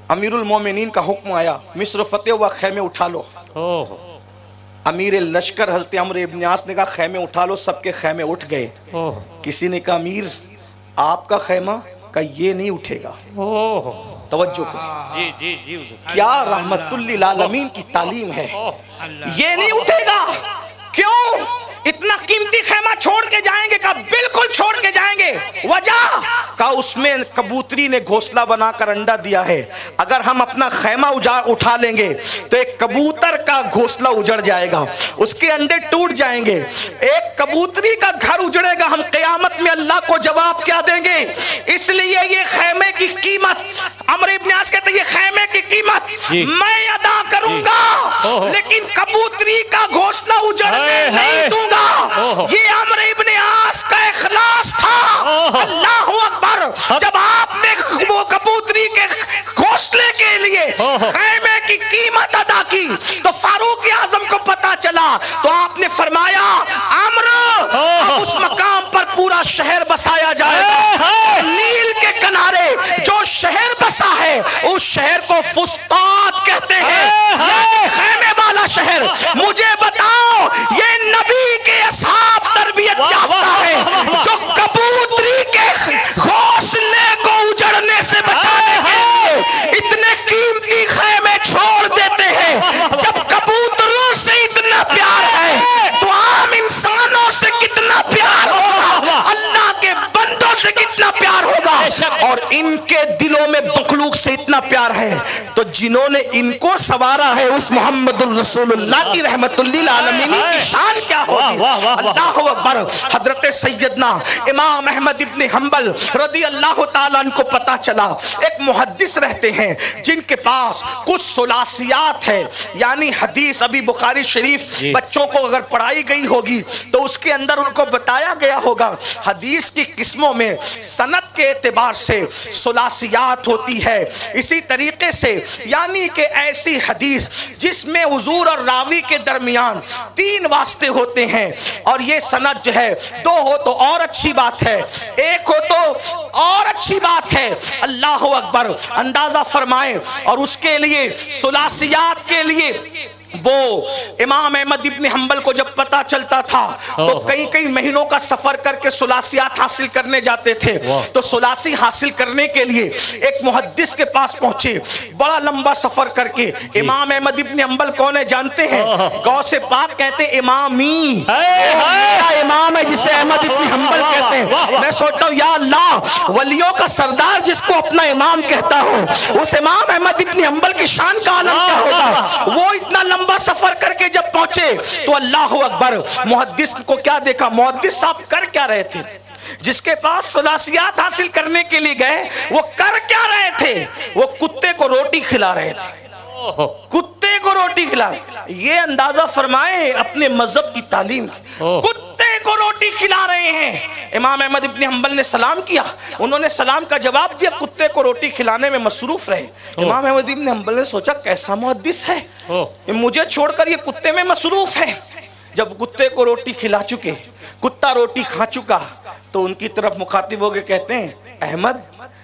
Speaker 1: अमीरुल मोमिनीन का हुक्म आया, मिस्र फतेह हुआ, खेमे उठा लो। अमीर लश्कर हज़रत अम्र इब्न आस ने कहा खेमे उठा लो, सबके खेमे उठ गए। किसी ने कहा अमीर आपका खेमा, का ये नहीं उठेगा। तवज्जो करो जी जी जी। क्या रहमतुल लिल आलमीन की तालीम है, ये नहीं उठेगा। क्यों? इतना कीमती खेमा छोड़ के जाएंगे? का बिल्कुल छोड़ के जाएंगे। वजह का उसमें कबूतरी ने घोंसला बनाकर अंडा दिया है। अगर हम अपना खेमा उठा लेंगे तो एक कबूतर का घोंसला उजड़ जाएगा, उसके अंडे टूट जाएंगे, एक कबूतरी का घर उजड़ेगा। हम क़यामत में अल्लाह को जवाब क्या देंगे? इसलिए ये खेमे की कीमत, अम्र इब्न आस कहते हैं ये खेमे की कीमत मैं अदा करूंगा, लेकिन कबूतरी का घोंसला उजड़ने नहीं दूंगा। ये अम्र इब्न आस का इखलास था। अल्लाह अकबर। जब आपने वो कबूतरी के घोंसले के लिए खेमे की कीमत अदा की तो फारूक आजम को पता चला, तो आपने फरमाया अम्र अब उस मकाम पर पूरा शहर बसाया जाएगा। नील के किनारे जो शहर बसा है उस शहर को फुस्तात कहते हैं, खेमे वाला शहर। मुझे बताओ ये नबी के असहाब तरबियत याफ्ता है जो कबूतरी के घोंसले को उजड़ने से बचाने के लिए इतने कीमती खेमे छोड़ देते हैं। जब कबूतरों से इतना प्यार है तो आम इंसानों से कितना प्यार होगा, अल्लाह के बंदों से कितना प्यार होगा। और इनके दिलों में मखलूक से इतना प्यार है तो जिन्होंने इनको सवारा है उस मोहम्मदुर रसूलुल्लाह की रहमतुल लिल आलमीन की शान क्या होगी। अल्लाहु अकबर। हजरत सैयदना इमाम अहमद इब्न हंबल रदी अल्लाह ताला को पता चला, एक मुहद्दिस रहते हैं जिनके पास कुछ सुलासियात है, यानी हदीस। अभी बुखारी शरीफ बच्चों को अगर पढ़ाई गई होगी तो उसके अंदर उनको बताया गया होगा हदीस की किस्मों में सनद के एतबार से सुलासियात होती है। इसी तरीके से यानी कि ऐसी हदीस जिसमें हुजूर और रावी के दरमियान 3 वास्ते होते हैं, और ये सनद जो है 2 हो तो और अच्छी बात है, 1 हो तो और अच्छी बात है। अल्लाह अकबर। अंदाजा फरमाएं। और उसके लिए सुलासियात के लिए वो इमाम अहमद इब्न हंबल को जब पता चलता था तो कई महीनों का सफर करके सुलासियात हासिल करने जाते थे। तो सुलासी हासिल करने के लिए एक मुहद्दिस के पास पहुंचे, बड़ा लंबा सफर करके। इमाम अहमद इब्न हंबल कौन है जानते हैं? गौसे पाक कहते हैं इमामी, मेरा इमाम है जिसे अहमद इब्न हंबल कहते हैं। मैं सोचता हूँ या अल्लाह, वलियों का सरदार जिसको अपना इमाम कहता हूँ, उस इमाम अहमद इब्न हंबल की शान का आलम क्या होगा। वो इतना लंबा सफर करके जब पहुंचे तो अल्लाह अकबर, मुहद्दिस को क्या देखा? मुहद्दिस साहब कर क्या रहे थे? जिसके पास सुलासियात हासिल करने के लिए गए वो कर क्या रहे थे? वो कुत्ते को रोटी खिला रहे थे। कुत्ते को रोटी खिला, ये अंदाजा फरमाए अपने मजहब की तालीम। कुत्ते को रोटी खिला रहे हैं। इमाम अहमद इब्न हंबल ने सलाम किया, उन्होंने सलाम का जवाब दिया, कुत्ते को रोटी खिलाने में मसरूफ रहे। इमाम अहमद इब्न हंबल ने सोचा कैसा मुहद्दिस है, मुझे छोड़कर ये कुत्ते में मसरूफ है। जब कुत्ते को रोटी खिला चुके, कुत्ता रोटी खा चुका, तो उनकी तरफ मुखातिब होकर कहते हैं अहमद,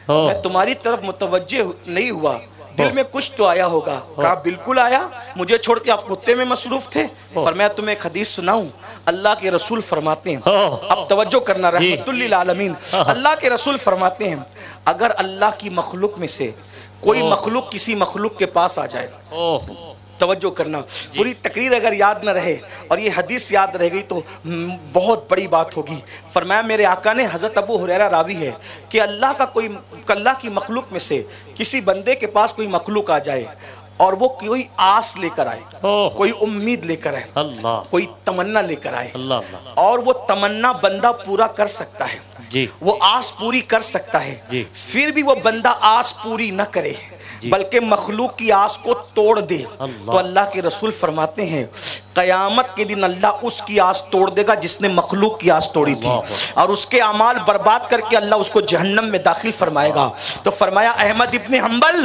Speaker 1: मैं तुम्हारी तरफ मुतवज्जे नहीं हुआ, दिल में कुछ तो आया होगा। कहा बिल्कुल आया, मुझे छोड़ के आप कुत्ते में मसरूफ थे। फरमाया तुम्हें एक हदीस सुनाऊं, अल्लाह के रसूल फरमाते हैं, अब तवज्जो करना, रहमतुल लिल आलमीन, अल्लाह के रसूल फरमाते हैं अगर अल्लाह की मखलूक में से कोई मखलूक किसी मखलूक के पास आ जाए, तवज्जो करना, पूरी तकरीर अगर याद न रहे और ये हदीस याद रह गई तो बहुत बड़ी बात होगी। फरमाया मेरे आका ने, हज़रत अबू हुरैरा रावी है कि अल्लाह की मखलूक में से किसी बंदे के पास कोई मखलूक आ जाए और वो कोई आस लेकर आए, कोई उम्मीद लेकर आए, कोई तमन्ना लेकर आए, और वो तमन्ना बंदा पूरा कर सकता है जी, वो आस पूरी कर सकता है जी, फिर भी वो बंदा आस पूरी न करे बल्कि मखलूक की आस को तोड़ दे, तो अल्लाह के रसूल फरमाते हैं क़यामत के दिन अल्लाह उसकी आस तोड़ देगा जिसने मखलूक की आस तोड़ी थी, और उसके अमाल बर्बाद करके अल्लाह उसको जहन्नम में दाखिल फरमाएगा। तो फरमाया अहमद इब्न हम्बल,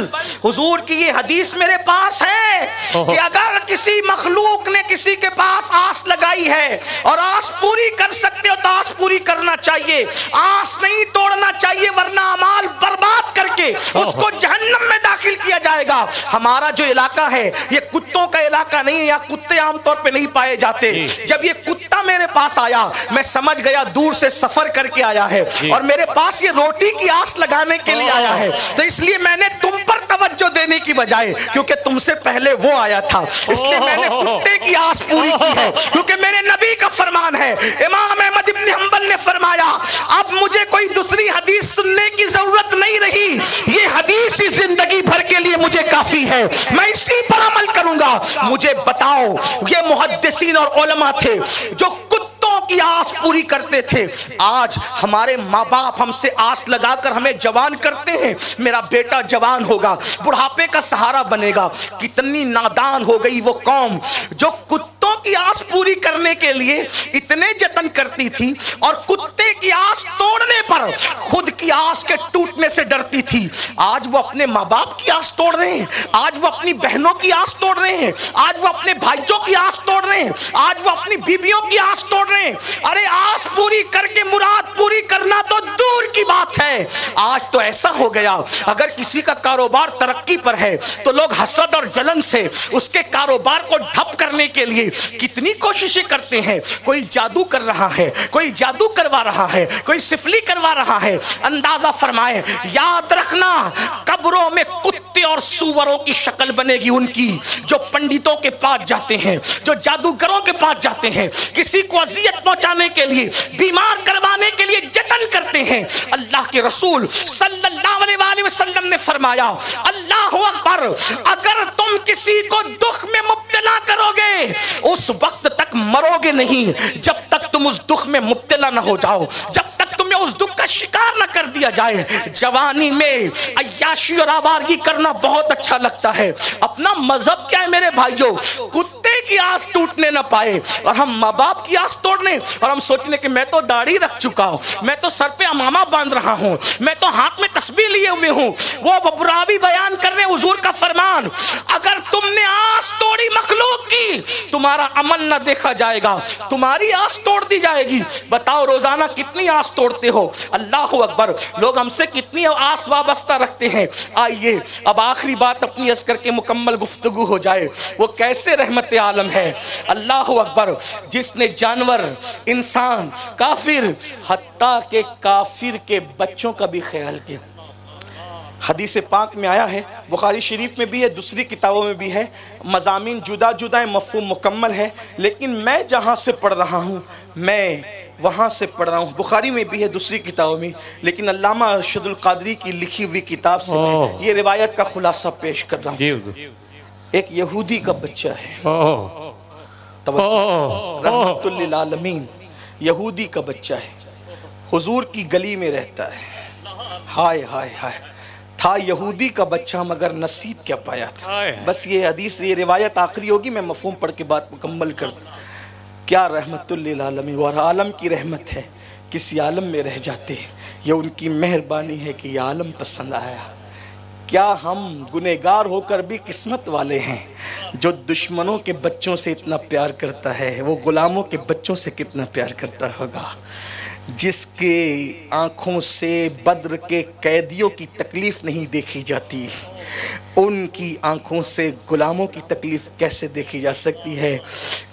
Speaker 1: हुजूर की ये हदीस मेरे पास है कि अगर किसी मखलूक ने किसी के पास आस लगाई है और आस पूरी कर सकते हो तो आस पूरी करना चाहिए, आस नहीं तोड़ना चाहिए, वरना अमाल बर्बाद करके उसको जहन्नम में दाखिल किया जाएगा। हमारा जो इलाका है ये कुत्तों का इलाका नहीं है, यहाँ कुत्ते आमतौर पे नहीं पाए जाते। जब ये कुत्ता मेरे पास आया मैं समझ गया दूर से सफर करके आया है और मेरे पास ये रोटी की आस लगाने के लिए आया है, तो इसलिए मैंने तुम पर तवज्जो देने की बजाय, क्योंकि तुमसे पहले वो आया था, इसलिए मैंने कुत्ते की आस पूरी की है, क्योंकि मेरे नबी का फरमान है। इमाम अहमद इब्न हम्बल ने फरमाया अब मुझे कोई दूसरी हदीस सुनने की जरूरत नहीं रही, ये हदीस ही जिंदगी भर के लिए मुझे काफी है, मैं इसी पर अमल करूंगा। मुझे बताओ, ये मुहद्दिसीन और उलमा थे जो कुत्तों की आस पूरी करते थे। आज हमारे माँ बाप हमसे आस लगाकर हमें जवान करते हैं, मेरा बेटा जवान होगा, बुढ़ापे का सहारा बनेगा। कितनी नादान हो गई वो कौम जो कुत्तों की आस पूरी करने के लिए इतने जतन करती थी और कुत्ते की आस तोड़ने पर खुद की आस के टूटने से डरती थी। आज वो अपने माँ बाप की आस तोड़ रहे हैं, आज वो अपनी बहनों की आस तोड़ रहे हैं, आज वो अपने भाइयों की आस तोड़ रहे हैं, आज वो अपनी बीवियों की आस तोड़ रहे हैं। अरे आस पूरी करके मुराद पूरी करना तो दूर की बात है। आज तो ऐसा हो गया अगर किसी का कारोबार तरक्की पर है तो लोग हसद और जलन से उसके कारोबार को ठप करने के लिए कितनी कोशिशें करते हैं। कोई जादू कर रहा है, कोई जादू करवा रहा है, कोई सिफली करवा रहा है। अंदाजा फरमाए, याद रखना कब्रों में कुत्ते और सूवरों की शक्ल बनेगी उनकी जो पंडितों के पास जाते हैं, जो जादूगरों के पास जाते हैं, किसी को अजियत पहुंचाने के लिए, बीमार करवाने के लिए जतन करते हैं। अल्लाह के रसूल सल्लल्लाहु अलैहि वसल्लम ने फरमाया, अल्लाहु अकबर, अगर तुम किसी को दुख में मुब्तला करोगे उस वक्त तक मरोगे नहीं जब तक तुम उस दुख में मुब्तला न हो जाओ, जब तक तुम्हें उस दुख का शिकार न कर दिया जाए। जवानी में अय्याशी और आवारगी करना बहुत अच्छा लगता है, अपना मजहब क्या है मेरे भाइयों, कुत्ते की आस टूटने न पाए और हम माँ बाप की आस तोड़ने और हम सोचने कि मैं तो दाढ़ी रख चुका हूँ, मैं तो सर पे अमामा बांध रहा हूँ, मैं तो हाथ में तस्बीह लिए हुए हूँ। वो बुरावी बयान करने हुजूर का फरमान, अगर तुमने आस तोड़ी मखलूक की तुम्हारा अमल न देखा जाएगा, तुम्हारी आस तोड़ दी जाएगी। बताओ रोजाना कितनी आस तोड़ते हो? अल्लाह अकबर, लोग हमसे कितनी आस वाबस्ता रखते हैं। आइए अब आखिरी बात अपनी अर्ज करके मुकम्मल गुफ्तगू हो जाए। वो कैसे रहमत आलम है, अल्लाह अकबर, जिसने जानवर, इंसान, काफिर, हत्ता के काफिर के बच्चों का भी ख्याल किया। हदीस पाक में आया है, बुखारी शरीफ में भी है, दूसरी किताबों में भी है, मज़ामीन जुदा जुदा है, मफ़हूम मुकम्मल है, लेकिन मैं जहाँ से पढ़ रहा हूँ मैं वहाँ से पढ़ रहा हूँ। बुखारी में भी है, दूसरी किताबों में, लेकिन अल्लामा अरशदुल क़ादरी की लिखी हुई किताब से मैं ये रिवायत का खुलासा पेश कर रहा हूँ। एक यहूदी का बच्चा है, रहमतुल लिल आलमीन, यहूदी का बच्चा है, हुजूर की गली में रहता है। हाय हाय हाय, था यहूदी का बच्चा मगर नसीब क्या पाया था। बस ये हदीस, ये रिवायत आखिरी होगी, मैं मफहूम पढ़ के बात मुकम्मल कर दूँ। क्या रहमतुल लिल आलमीन, और आलम की रहमत है, किसी आलम में रह जाते, ये उनकी मेहरबानी है कि ये आलम पसंद आया। क्या हम गुनहगार होकर भी किस्मत वाले हैं। जो दुश्मनों के बच्चों से इतना प्यार करता है वो गुलामों के बच्चों से कितना प्यार करता होगा। जिसके आँखों से बद्र के कैदियों की तकलीफ़ नहीं देखी जाती, उनकी आंखों से गुलामों की तकलीफ कैसे देखी जा सकती है।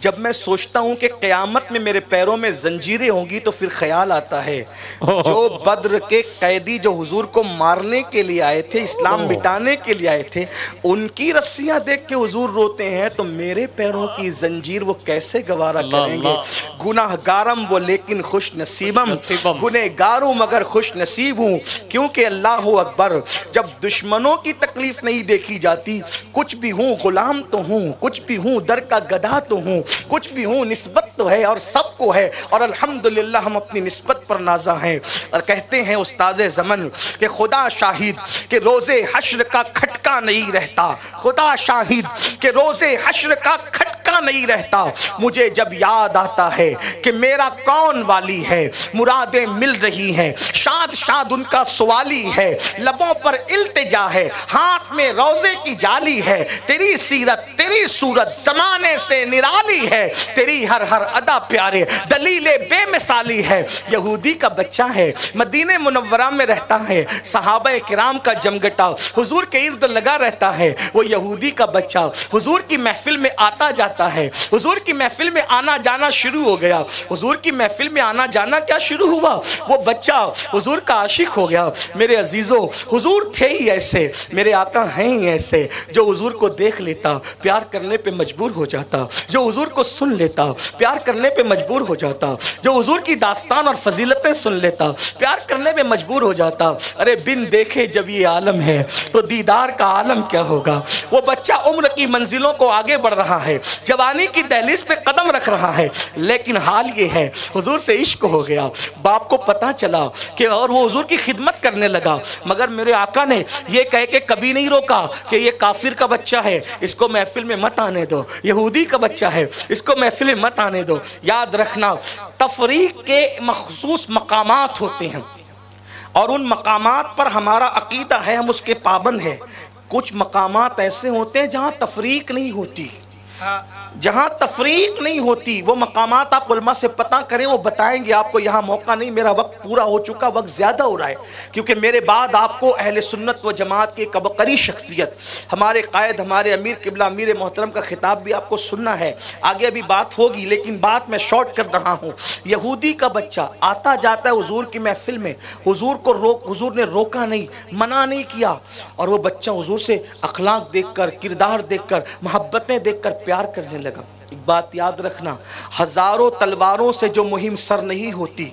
Speaker 1: जब मैं सोचता हूँ कि क़यामत में मेरे पैरों में जंजीरें होंगी तो फिर ख्याल आता है जो बद्र के कैदी जो हुजूर को मारने के लिए आए थे, इस्लाम मिटाने के लिए आए थे, उनकी रस्सियाँ देख के हुजूर रोते हैं तो मेरे पैरों की जंजीर वो कैसे गवारा करेंगे। गुनाहगारम वो लेकिन खुश नसीबम, गुनहगारों मगर खुश नसीब हूँ, क्योंकि अल्लाह अकबर। जब दुश्मनों की तकलीफ नहीं देखी जाती, कुछ भी हूँ गुलाम तो हूँ, कुछ भी हूँ दर का गधा तो हूँ, कुछ भी हूँ निस्बत तो है और सबको है, और अल्हम्दुलिल्लाह हम अपनी निस्बत पर नाजा हैं। और कहते हैं उस्ताज़े ज़मन कि खुदा शाहिद कि रोज़े हश्र का खटका नहीं रहता, खुदा शाहिद कि रोज़े हश्र का खटका नहीं रहता। मुझे जब याद आता है कि मेरा कौन वाली है, मुरादें मिल रही हैं, शाद शाद उनका सवाली है, लबों पर इल्तिजा है, हाथ में रोज़े की जाली है, तेरी सीरत तेरी सूरत ज़माने से निराली है, तेरी हर हर अदा प्यारे दलीले बेमिसाली है। यहूदी का बच्चा है, मदीने मुनव्वरा में रहता है, सहाबा किराम का जमगटा हुजूर के इर्द लगा रहता है। वो यहूदी का बच्चा हुजूर की महफिल में आता जाता है, हुजूर की महफिल में आना जाना शुरू हो गया। हुजूर की महफिल में आना जाना क्या शुरू हुआ, वो बच्चा हुजूर का आशिक हो गया। मेरे अजीजों, हुजूर थे ही ऐसे, मेरे आका हैं ही ऐसे, जो हुजूर को देख लेता प्यार करने पे मजबूर हो जाता, जो हुजूर को सुन लेता प्यार करने पे मजबूर हो जाता, जो हुजूर की दास्तान और फजीलतें सुन लेता प्यार करने पे मजबूर हो जाता। अरे बिन देखे जब ये आलम है तो दीदार का आलम क्या होगा। वो बच्चा उम्र की मंजिलों को आगे बढ़ रहा है, जवानी की दहलीज पे कदम रख रहा है, लेकिन हाल ये है हुजूर से इश्क हो गया। बाप को पता चला कि और वो हुजूर की खिदमत करने लगा, मगर मेरे आका ने ये कह के कभी नहीं रोका कि ये काफिर का बच्चा है, इसको महफिल में मत आने दो, यहूदी का बच्चा है, इसको महफिल में मत आने दो। याद रखना, तफरीक के मखसूस मकामात होते हैं और उन मकामात पर हमारा अकीदा है, हम उसके पाबंद हैं। कुछ मकामात ऐसे होते हैं जहाँ तफरीक नहीं होती, जहाँ तफरीक नहीं होती, वो मकामात आप उलमा से पता करें, वो बताएंगे आपको। यहाँ मौका नहीं, मेरा वक्त पूरा हो चुका, वक्त ज़्यादा हो रहा है, क्योंकि मेरे बाद आपको अहले सुन्नत व जमात की एक अबकरी शख्सियत, हमारे कायद, हमारे अमीर किबला अमीर मोहतरम का खिताब भी आपको सुनना है। आगे भी बात होगी, लेकिन बात मैं शॉर्ट कर रहा हूँ। यहूदी का बच्चा आता जाता है हुजूर की महफिल में, हुजूर ने रोका नहीं, मना नहीं किया, और वो बच्चा हुजूर से अखलाक देख कर, किरदार देख कर, मोहब्बतें देख कर प्यार करने लगा। एक बात याद रखना, हजारों तलवारों से जो मुहिम सर नहीं होती,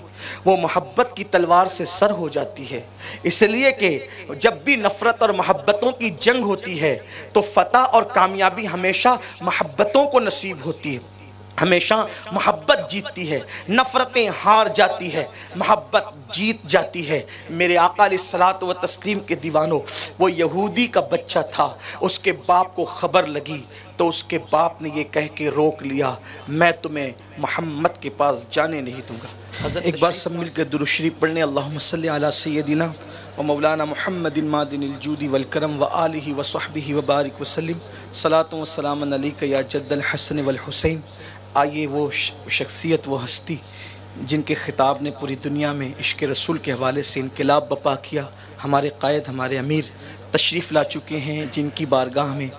Speaker 1: वो मोहब्बत की तलवार से सर हो जाती है। इसलिए कि जब भी नफ़रत और मोहब्बतों की जंग होती है तो फतह और कामयाबी हमेशा मोहब्बतों को नसीब होती है, हमेशा मोहब्बत जीतती है, नफ़रतें हार जाती है, मोहब्बत जीत जाती है। मेरे आका अलैहिस्सलातु व तस्लीम के दीवानों, वो यहूदी का बच्चा था, उसके बाप को खबर लगी तो उसके बाप ने ये कह के रोक लिया, मैं तुम्हें मोहम्मद के पास जाने नहीं दूंगा। एक बार सब मिल कर दुरूद शरीफ पढ़ने, अल्लाहुम्मा सल्ली अला सय्यदिना व मौलाना मुहम्मदिन मादिनिल जूदी वल करम व आलिहि व सहबिहि व बारिक व सल्लिम सलातु व सलामन अलैका या जद्दल हसन वल हुसैन। आइए वो शख्सियत, वो हस्ती जिनके ख़िताब ने पूरी दुनिया में इश्क़ रसूल के हवाले से इनकलाब बपा किया, हमारे कायद, हमारे अमीर तशरीफ़ ला चुके हैं, जिनकी बारगाह में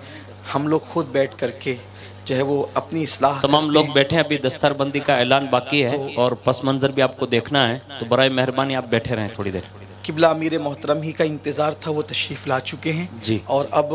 Speaker 1: हम लोग खुद बैठ करके जो है वो अपनी इस्लाह,
Speaker 2: तमाम लोग बैठे हैं। अभी दस्तरबंदी का ऐलान बाकी है और पस मंज़र भी आपको देखना है, तो बराए मेहरबानी आप बैठे रहें थोड़ी देर।
Speaker 1: किबला अमीर मोहतरम ही का इंतज़ार था, वो तशरीफ़ ला चुके हैं
Speaker 2: जी।
Speaker 1: और अब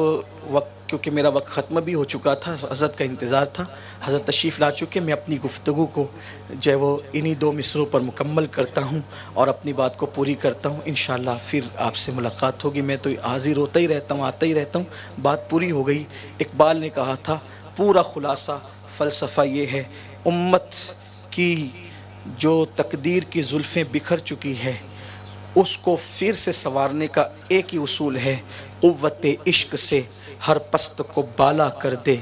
Speaker 1: वक्त, क्योंकि मेरा वक्त ख़त्म भी हो चुका था, हज़रत का इंतज़ार था, हज़रत तशरीफ़ ला चुके। मैं अपनी गुफ्तगू को जो है वो इन्हीं दो मिसरों पर मुकम्मल करता हूँ और अपनी बात को पूरी करता हूँ। इंशाअल्लाह फिर आपसे मुलाकात होगी। मैं तो हाज़िर होता ही रहता हूँ, आता ही रहता हूँ। बात पूरी हो गई। इकबाल ने कहा था, पूरा खुलासा फ़लसफ़ा ये है, उम्मत की जो तकदीर की जुल्फ़ें बिखर चुकी है उसको फिर से संवारने का एक ही उसूल है, क़ुव्वत इश्क से हर पस्त को बाला कर दे,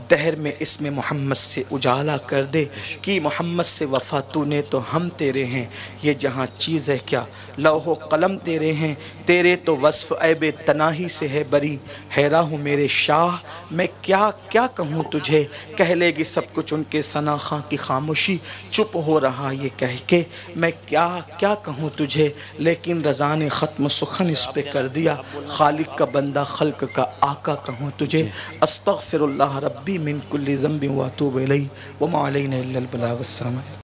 Speaker 1: दहर में इसमें मोहम्मद से उजाला कर दे कि मोहम्मद से वफ़ा तूने तो हम तेरे हैं, ये जहाँ चीज़ है क्या लौहो कलम तेरे हैं, तेरे तो वस्फ़ ऐबे तनाही से है बरी, हैरा हूँ मेरे शाह मैं क्या क्या कहूँ तुझे, कह लेगी सब कुछ उनके सना खां की खामोशी, चुप हो रहा ये कह के मैं क्या क्या कहूँ तुझे, लेकिन रज़ा ने ख़त्म सुखन इस पे कर दिया, खालिक का बंदा खल्क का आका कहूँ तुझे। अस्तग़फिरुल्लाह रब्बी मिन कुल्ली ज़ंबिन व अतूबु इलैहि व मा अलैना इल्लल बलाग।